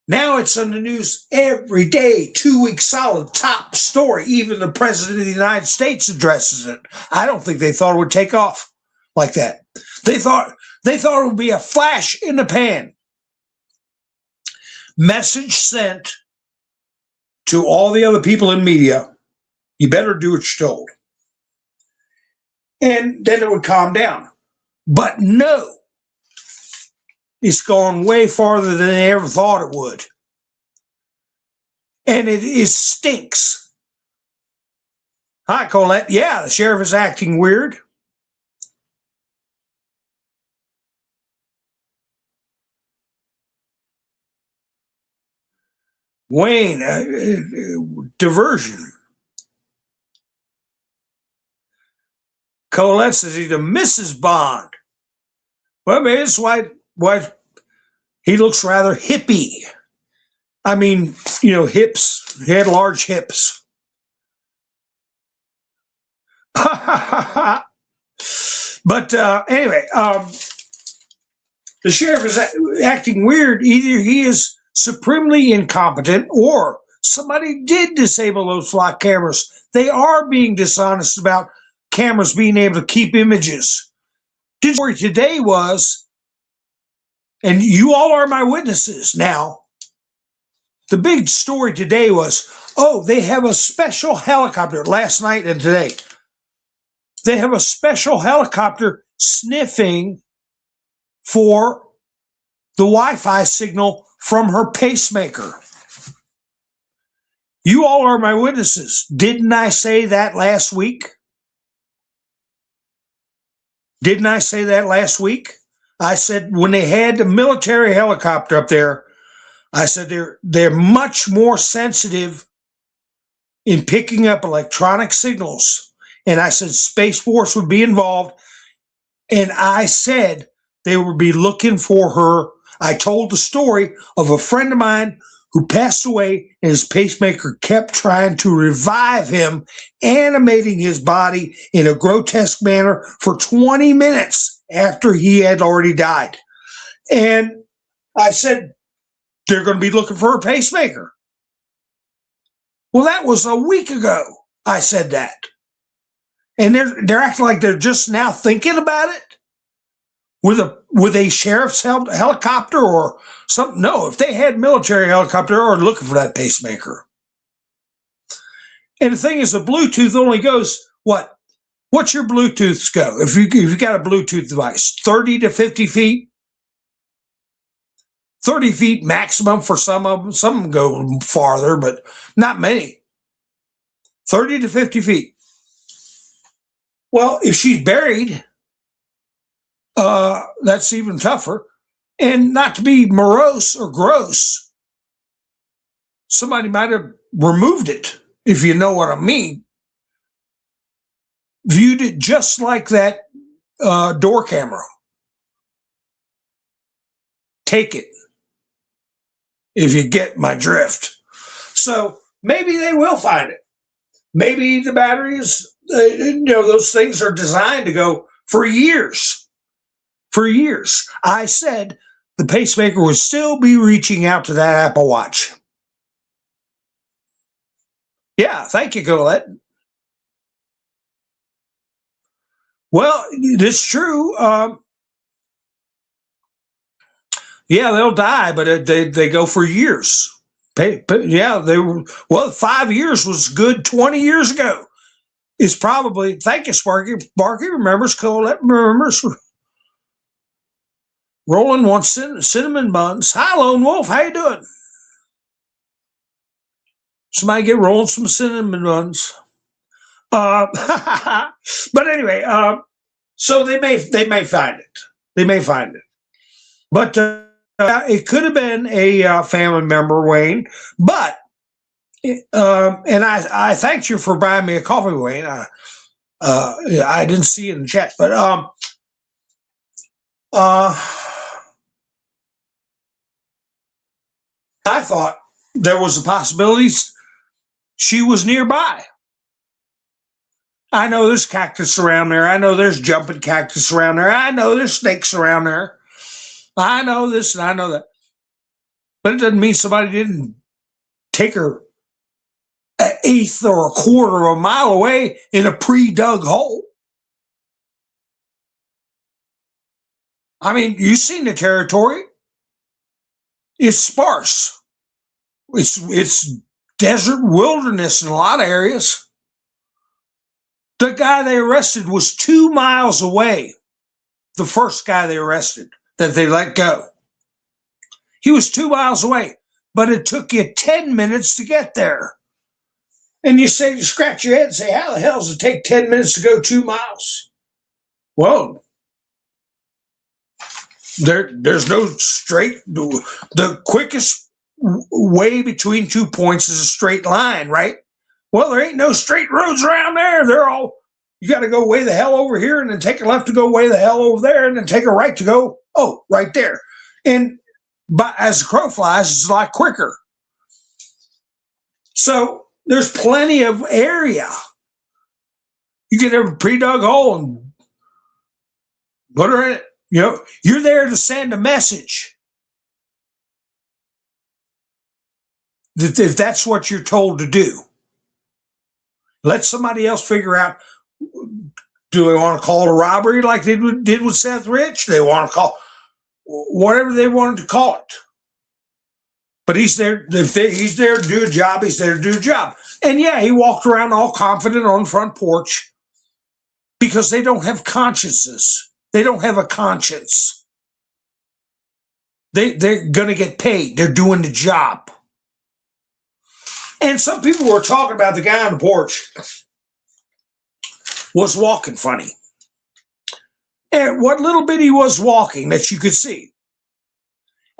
Now it's on the news every day, 2 weeks solid, top story. Even the president of the United States addresses it. I don't think they thought it would take off like that. They thought it would be a flash in the pan. Message sent to all the other people in media, you better do what you're told. And then it would calm down. But no, it's gone way farther than they ever thought it would. And it stinks. Hi, Colette. Yeah, the sheriff is acting weird. Wayne, diversion. Colette says he's a Mrs. Bond. Well, maybe that's why he looks rather hippie. I mean, you know, hips. He had large hips. But anyway, the sheriff is acting weird. Either he is supremely incompetent or somebody did disable those flock cameras. They are being dishonest about cameras being able to keep images. The story today was, and you all are my witnesses now, the big story today was, oh, they have a special helicopter last night and today. They have a special helicopter sniffing for the Wi-Fi signal from her pacemaker. You all are my witnesses. Didn't I say that last week? Didn't I say that last week? I said when they had the military helicopter up there, I said they're much more sensitive in picking up electronic signals. And I said Space Force would be involved. And I said they would be looking for her. I told the story of a friend of mine who passed away, and his pacemaker kept trying to revive him, animating his body in a grotesque manner for 20 minutes after he had already died. And I said, they're going to be looking for a pacemaker. Well, that was a week ago I said that. And they're acting like they're just now thinking about it with a sheriff's helicopter or something. No, if they had military helicopter, they're already looking for that pacemaker. And the thing is, the Bluetooth only goes, what? What's your Bluetooth go? If you got a Bluetooth device, 30 to 50 feet? 30 feet maximum for some of them. Some of them go farther, but not many. 30 to 50 feet. Well, if she's buried, that's even tougher. And not to be morose or gross, somebody might have removed it, if you know what I mean. Viewed it just like that door camera. Take it, if you get my drift. So maybe they will find it. Maybe the batteries, those things are designed to go for years. For years. I said the pacemaker would still be reaching out to that Apple Watch. Yeah, thank you, Colette. Well, it's true. Yeah, they'll die, but they go for years. Yeah, 5 years was good 20 years ago. It's probably, thank you, Sparky. Sparky remembers, Colette remembers. Roland wants cinnamon buns. Hi, Lone Wolf, how you doing? Somebody get Roland some cinnamon buns. But anyway, so they may find it. They may find it. But it could have been a family member, Wayne. But and I thanked you for buying me a coffee, Wayne. I didn't see it in the chat, but I thought there was a possibility she was nearby. I know there's cactus around there. I know there's jumping cactus around there. I know there's snakes around there. I know this and I know that. But it doesn't mean somebody didn't take her an eighth or a quarter of a mile away in a pre-dug hole. I mean, you've seen the territory. It's sparse. It's desert wilderness in a lot of areas. The guy they arrested was 2 miles away. The first guy they arrested that they let go. He was 2 miles away, but it took you 10 minutes to get there. And you scratch your head and say, how the hell does it take 10 minutes to go 2 miles? Well, there's no straight, the quickest way between 2 points is a straight line, right? Well, there ain't no straight roads around there. You got to go way the hell over here and then take a left to go way the hell over there and then take a right to go, right there. And as the crow flies, it's a lot quicker. So there's plenty of area. You get a pre-dug hole and put her in it. You're there to send a message. If that's what you're told to do. Let somebody else figure out, do they want to call it a robbery like they did with Seth Rich? They want to call whatever they wanted to call it. But he's there. He's there to do a job. He's there to do a job. And yeah, he walked around all confident on the front porch because they don't have consciences. They don't have a conscience. They're going to get paid. They're doing the job. And some people were talking about the guy on the porch was walking funny. And what little bit he was walking that you could see.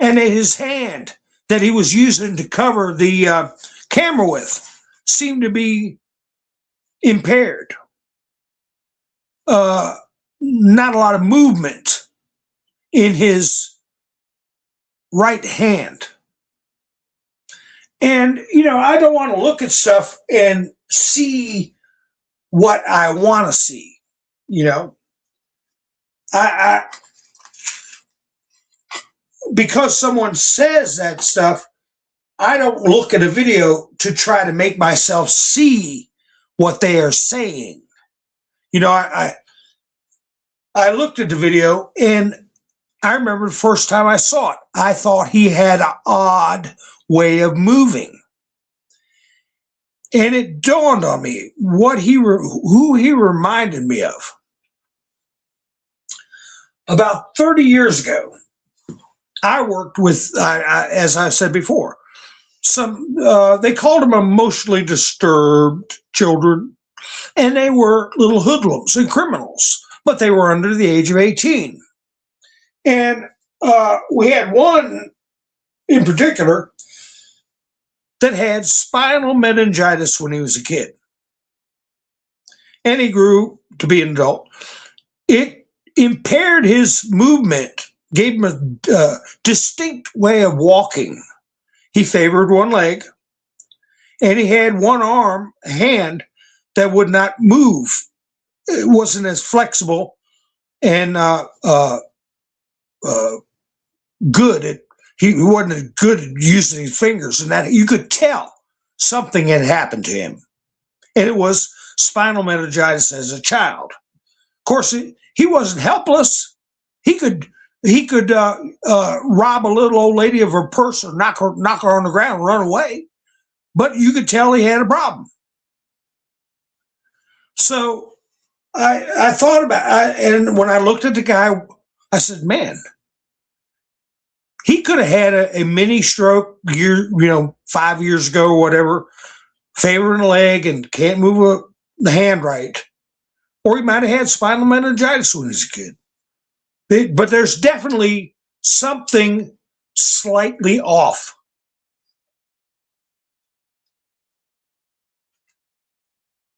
And his hand that he was using to cover the camera with seemed to be impaired. Not a lot of movement in his right hand. And, I don't want to look at stuff and see what I want to see. I because someone says that stuff, I don't look at a video to try to make myself see what they are saying. I looked at the video, and I remember the first time I saw it, I thought he had an odd way of moving. And it dawned on me who he reminded me of. About 30 years ago, I worked with, as I said before, they called them emotionally disturbed children, and they were little hoodlums and criminals, but they were under the age of 18. And we had one in particular that had spinal meningitis when he was a kid. And he grew to be an adult. It impaired his movement, gave him a distinct way of walking. He favored one leg, and he had one hand that would not move. It wasn't as flexible and good. He wasn't as good at using his fingers, and that you could tell something had happened to him. And it was spinal meningitis as a child. Of course, he wasn't helpless. He could rob a little old lady of her purse or knock her on the ground and run away. But you could tell he had a problem. So I thought about it, and when I looked at the guy, I said, man, he could have had a mini stroke 5 years ago or whatever, favoring a leg and can't move the hand right. Or he might have had spinal meningitis when he was a kid. But there's definitely something slightly off.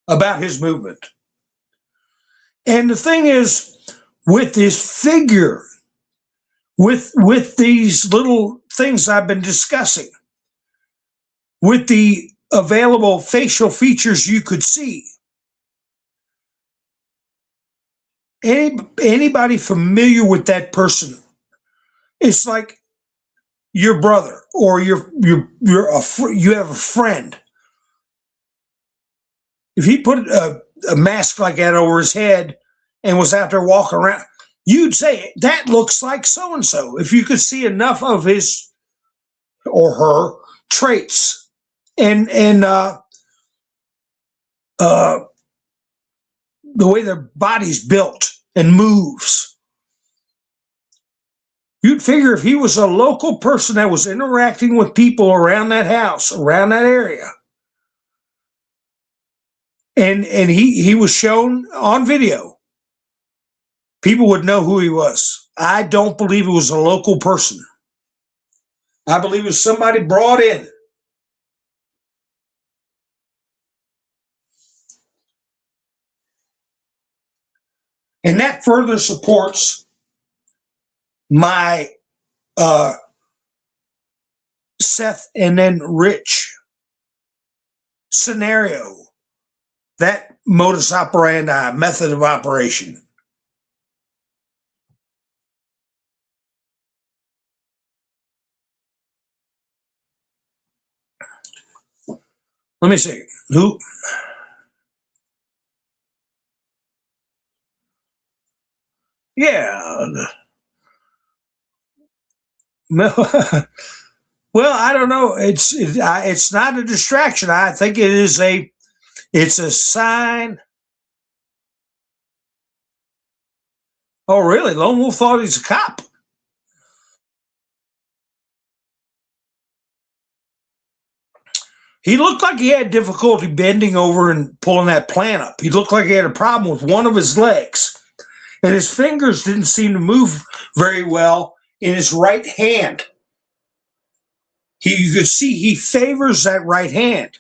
About his movement. And the thing is, with his figure, with these little things I've been discussing, with the available facial features you could see, anybody familiar with that person, it's like your brother, or you have a friend. If he put a mask like that over his head and was out there walking around, you'd say, that looks like so-and-so, if you could see enough of his or her traits and the way their body's built and moves. You'd figure if he was a local person that was interacting with people around that house, around that area, and he was shown on video, people would know who he was. I don't believe it was a local person. I believe it was somebody brought in. And that further supports my Seth and then Rich scenario, that modus operandi, method of operation. Let me see. Who? Yeah. Well, I don't know. It's not a distraction. I think it's a sign. Oh, really? Lone Wolf thought he's a cop. He looked like he had difficulty bending over and pulling that plant up. He looked like he had a problem with one of his legs. And his fingers didn't seem to move very well in his right hand. You could see he favors that right hand.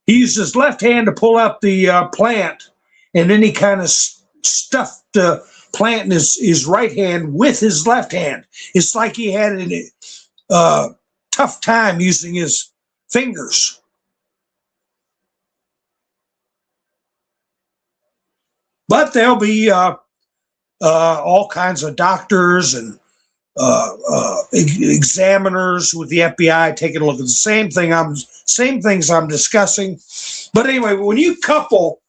He used his left hand to pull out the plant, and then he kind of stuffed the plant in his right hand with his left hand. It's like he had tough time using his fingers. But there'll be all kinds of doctors and examiners with the FBI taking a look at the same things I'm discussing. But anyway, when you couple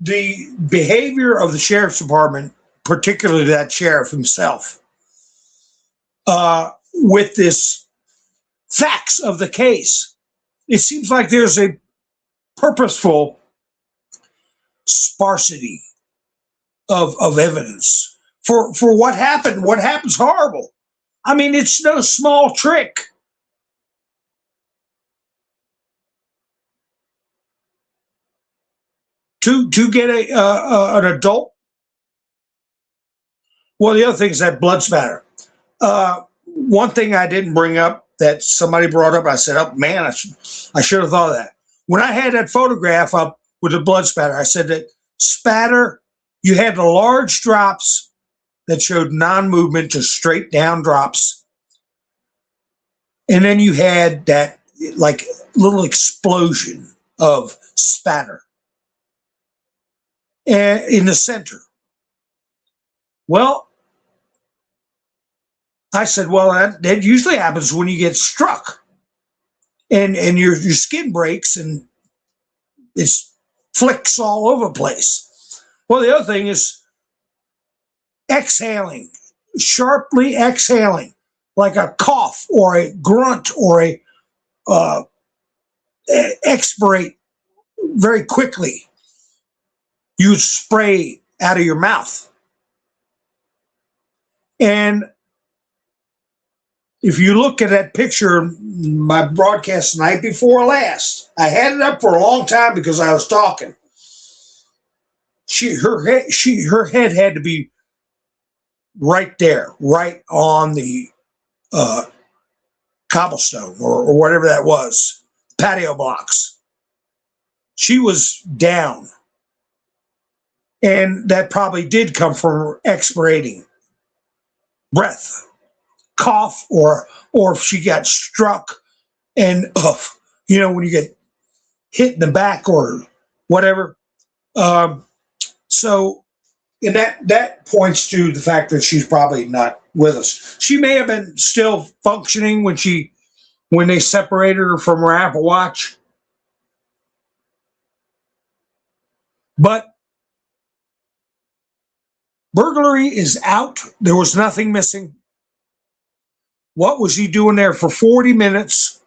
the behavior of the sheriff's department, particularly that sheriff himself, with this facts of the case, it seems like there's a purposeful sparsity of evidence for what happened. What happened's horrible. I mean, it's no small trick. To get an adult. Well, the other thing is that blood spatter. One thing I didn't bring up that somebody brought up, I said, "Oh man, I should have thought of that." When I had that photograph up with the blood spatter, I said that spatter, you had the large drops that showed non-movement to straight down drops, and then you had that like little explosion of spatter in the center. Well, I said, well, that usually happens when you get struck and your skin breaks and it flicks all over the place. Well, the other thing is exhaling, sharply exhaling, like a cough or a grunt or a expirate very quickly. You spray out of your mouth. And if you look at that picture, my broadcast the night before last, I had it up for a long time because I was talking. Her head had to be right there, right on the cobblestone or whatever that was, patio blocks. She was down. And that probably did come from expirating breath, cough, or if she got struck and, when you get hit in the back or whatever. So and that points to the fact that she's probably not with us. She may have been still functioning when they separated her from her Apple Watch. But burglary is out. There was nothing missing. What was he doing there for 40 minutes?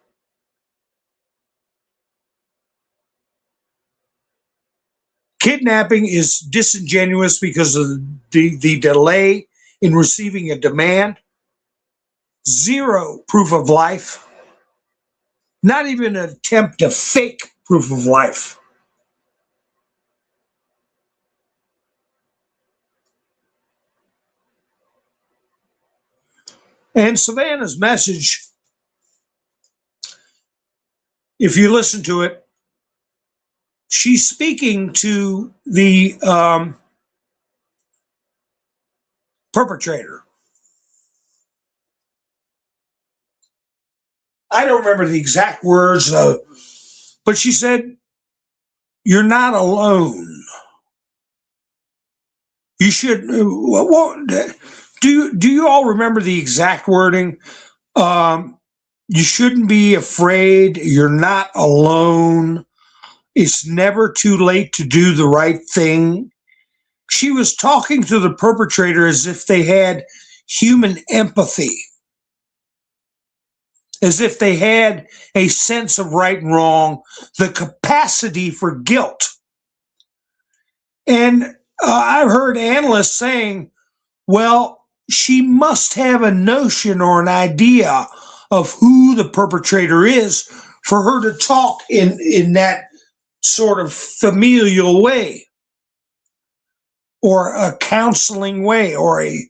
Kidnapping is disingenuous because of the delay in receiving a demand. Zero proof of life. Not even an attempt to fake proof of life. And Savannah's message, if you listen to it, she's speaking to the perpetrator. I don't remember the exact words, but she said, "You're not alone. You should." Do you all remember the exact wording? You shouldn't be afraid. You're not alone. It's never too late to do the right thing. She was talking to the perpetrator as if they had human empathy, as if they had a sense of right and wrong, the capacity for guilt. And I've heard analysts saying, well, she must have a notion or an idea of who the perpetrator is for her to talk in that sort of familial way or a counseling way or a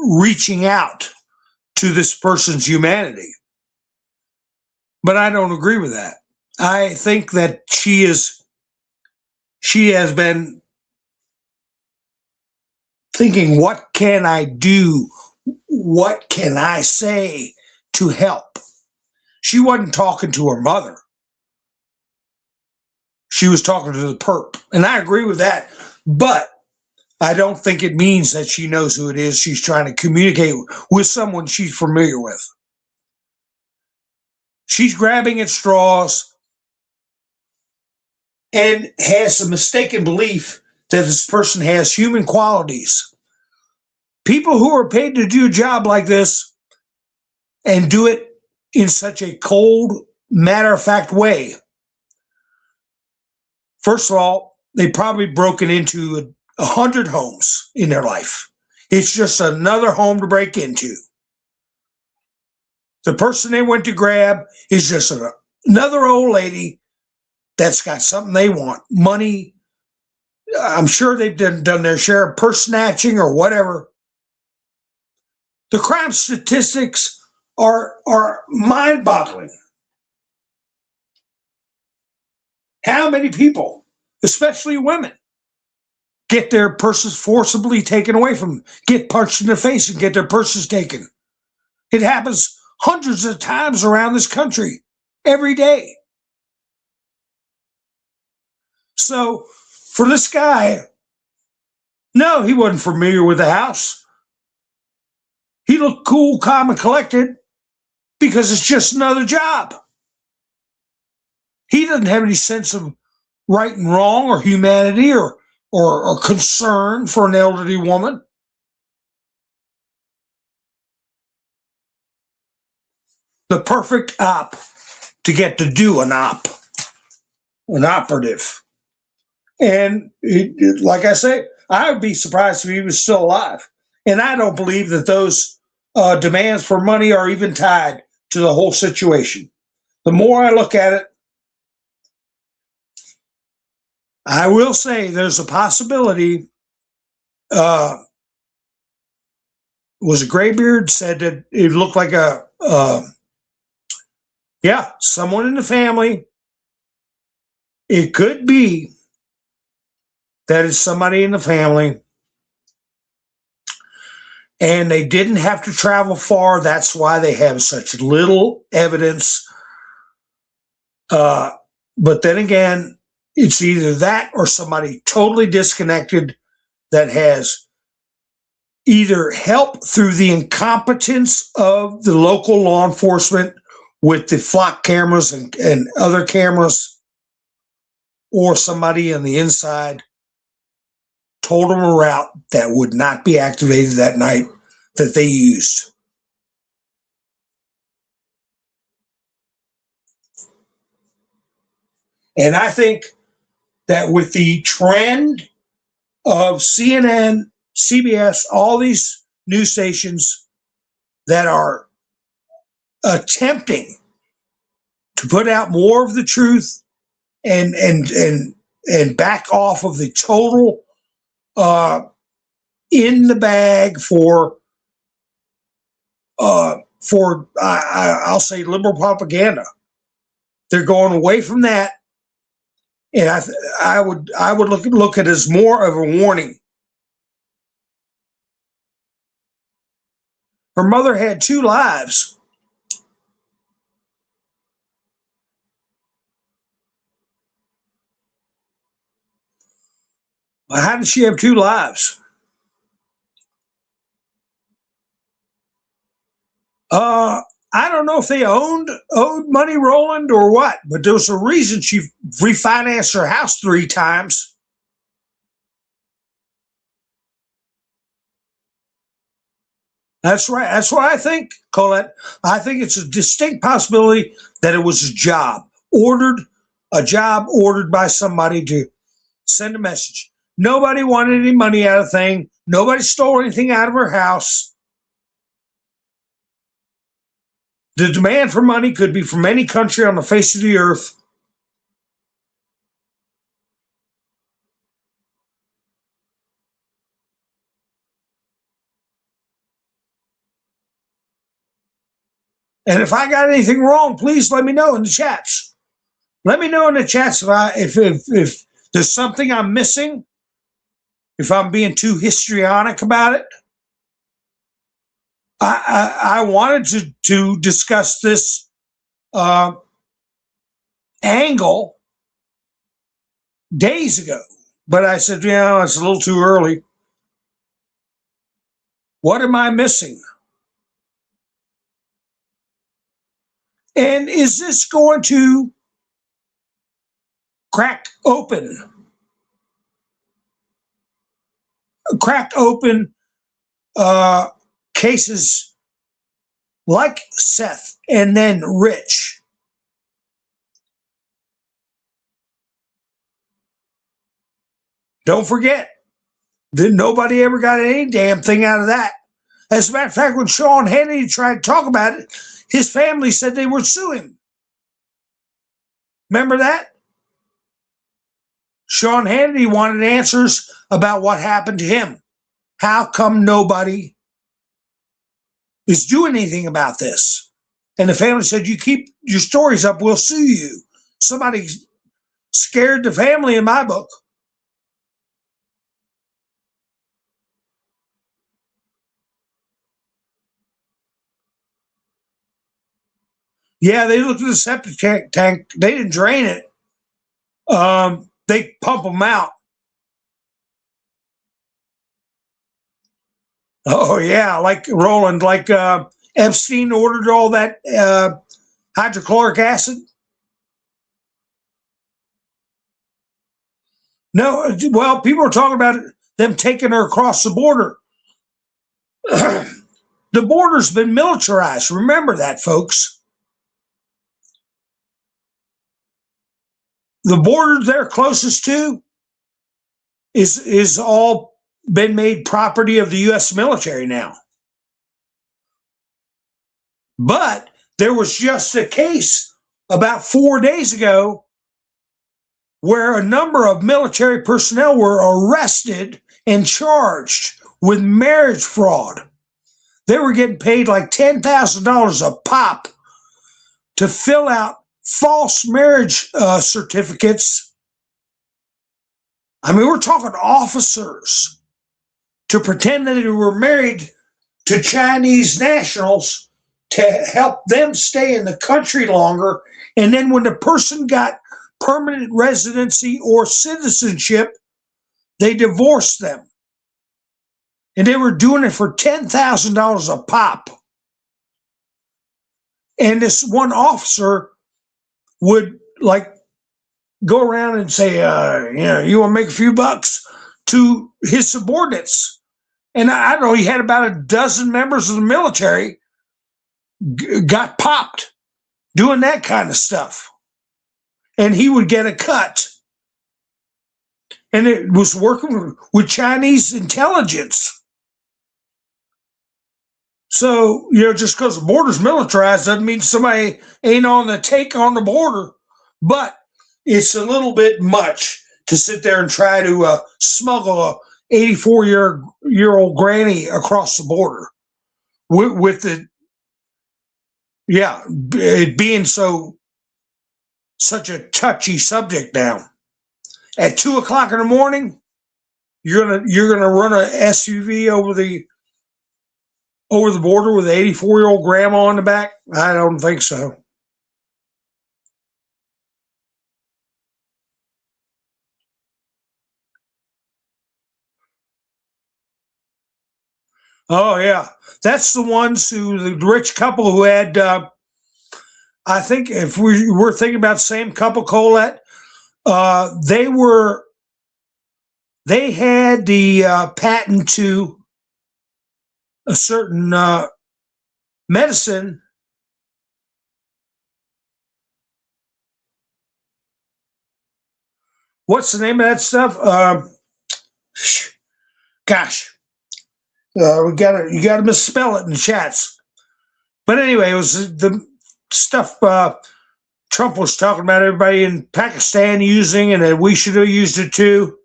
reaching out to this person's humanity. But I don't agree with that. I think that she has been thinking, what can I do? what can I say to help? She wasn't talking to her mother. She was talking to the perp. And I agree with that. But I don't think it means that she knows who it is she's trying to communicate with, someone she's familiar with. She's grabbing at straws and has a mistaken belief that this person has human qualities. People who are paid to do a job like this and do it in such a cold, matter-of-fact way, first of all, they probably broken into 100 homes in their life. It's just another home to break into. The person they went to grab is just another old lady that's got something they want, money. I'm sure they've done their share of purse snatching or whatever. The crime statistics are mind-boggling. How many people, especially women, get their purses forcibly taken away from them, get punched in the face and get their purses taken? It happens hundreds of times around this country every day. So for this guy, no, he wasn't familiar with the house. He looked cool, calm, and collected because it's just another job. He doesn't have any sense of right and wrong or humanity or concern for an elderly woman. The perfect op to get to do an operative. And like I say, I would be surprised if he was still alive. And I don't believe that those demands for money are even tied to the whole situation. The more I look at it, I will say there's a possibility. Was a Graybeard said that it looked like someone in the family. It could be that it's somebody in the family, and they didn't have to travel far. That's why they have such little evidence. But then again, it's either that or somebody totally disconnected that has either helped through the incompetence of the local law enforcement with the flock cameras and other cameras, or somebody on the inside told them a route that would not be activated that night that they used. And I think that with the trend of CNN, CBS, all these news stations that are attempting to put out more of the truth and back off of the total in the bag for I'll say liberal propaganda. They're going away from that, and I would look at it as more of a warning. Her mother had 2 lives. Well, how did she have 2 lives? I don't know if they owed money, Roland, or what, but there was a reason she refinanced her house 3 times. That's right. That's what I think, Colette. I think it's a distinct possibility that it was a job ordered by somebody to send a message. Nobody wanted any money out of the thing. Nobody stole anything out of her house. The demand for money could be from any country on the face of the earth. And if I got anything wrong, please let me know in the chats. Let me know in the chats if there's something I'm missing, if I'm being too histrionic about it. I wanted to discuss this angle days ago, but I said, it's a little too early. What am I missing? And is this going to crack open cases like Seth and then Rich? Don't forget that nobody ever got any damn thing out of that. As a matter of fact, when Sean Hannity tried to talk about it, his family said they would sue him. Remember that? Sean Hannity wanted answers about what happened to him. How come nobody is doing anything about this? And the family said, you keep your stories up, we'll sue you. Somebody scared the family in my book. Yeah, they looked at the septic tank. They didn't drain it. They pump them out. Oh, yeah, like Roland, like Epstein ordered all that hydrochloric acid. No, well, people are talking about them taking her across the border. The border's been militarized. Remember that, folks. The border they're closest to is all been made property of the U.S. military now. But there was just a case about 4 days ago where a number of military personnel were arrested and charged with marriage fraud. They were getting paid like $10,000 a pop to fill out false marriage certificates. I mean, we're talking officers to pretend that they were married to Chinese nationals to help them stay in the country longer. And then when the person got permanent residency or citizenship, they divorced them. And they were doing it for $10,000 a pop. And this one officer would like go around and say, you want to make a few bucks to his subordinates. And I don't know, he had about a dozen members of the military got popped doing that kind of stuff. And he would get a cut. And it was working with Chinese intelligence. So, just because the border's militarized doesn't mean somebody ain't on the take on the border. But it's a little bit much to sit there and try to smuggle a 84-year-old granny across the border with the, it being such a touchy subject now. At 2 o'clock in the morning, you're gonna run a SUV over the border with an 84-year-old grandma in the back? I don't think so. Oh, yeah. That's the rich couple who had, I think if we're thinking about the same couple, Colette, they had the patent to a certain medicine. What's the name of that stuff? You gotta misspell it in the chats. But anyway, it was the stuff Trump was talking about everybody in Pakistan using, and that we should have used it too.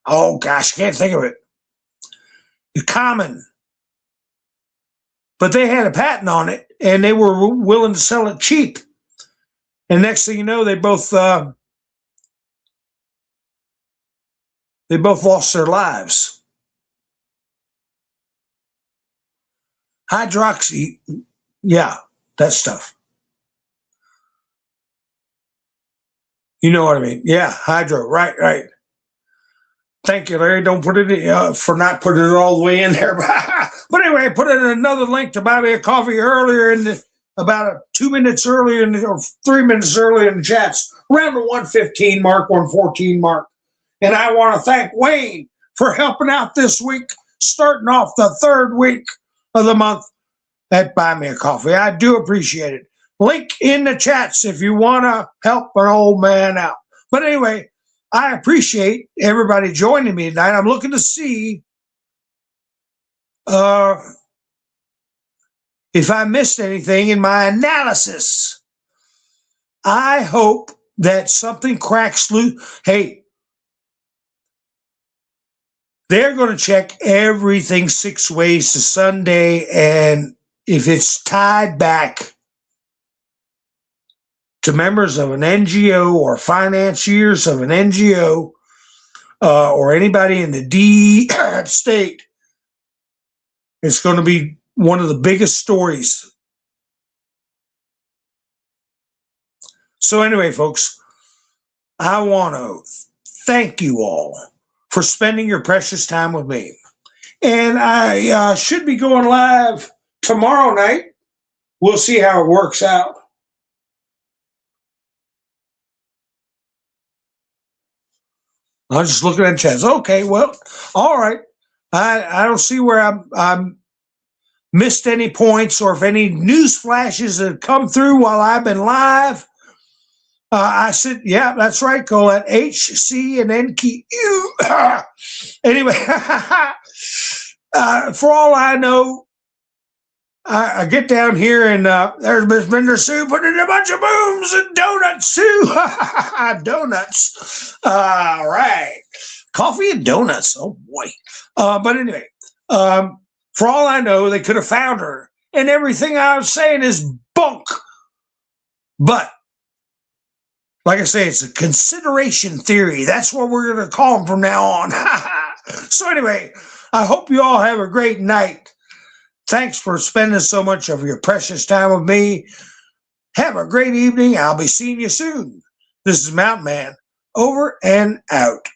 Oh gosh, can't think of it. Common. But they had a patent on it, and they were willing to sell it cheap. And next thing you know, they both They both lost their lives. Hydroxy, yeah, that stuff. You know what I mean? Yeah, hydro, right. Thank you, Larry. Don't put it for not putting it all the way in there. But anyway, I put in another link to buy me a coffee earlier about 2 minutes earlier or 3 minutes earlier in the chats, around the 115 mark, 114 mark. And I want to thank Wayne for helping out this week, starting off the third week of the month at Buy Me a Coffee. I do appreciate it. Link in the chats if you want to help an old man out. But anyway, I appreciate everybody joining me tonight. I'm looking to see if I missed anything in my analysis. I hope that something cracks loose. Hey, they're going to check everything 6 ways to Sunday, and if it's tied back to members of an NGO or financiers of an NGO or anybody in the D state, it's going to be one of the biggest stories. So anyway, folks, I want to thank you all for spending your precious time with me. And I should be going live tomorrow night. We'll see how it works out. I'm just looking at chats. Okay, well, all right. I don't see where I'm missed any points or if any news flashes have come through while I've been live. I said, yeah, that's right, Colette. H, C, and N, Q. Anyway, for all I know, I get down here and there's Miss Bender Sue putting in a bunch of booms and donuts, Sue. Donuts. All right. Coffee and donuts. Oh, boy. But anyway, for all I know, they could have found her. And everything I was saying is bunk. But like I say, it's a consideration theory. That's what we're going to call them from now on. So anyway, I hope you all have a great night. Thanks for spending so much of your precious time with me. Have a great evening. I'll be seeing you soon. This is Mountain Man, over and out.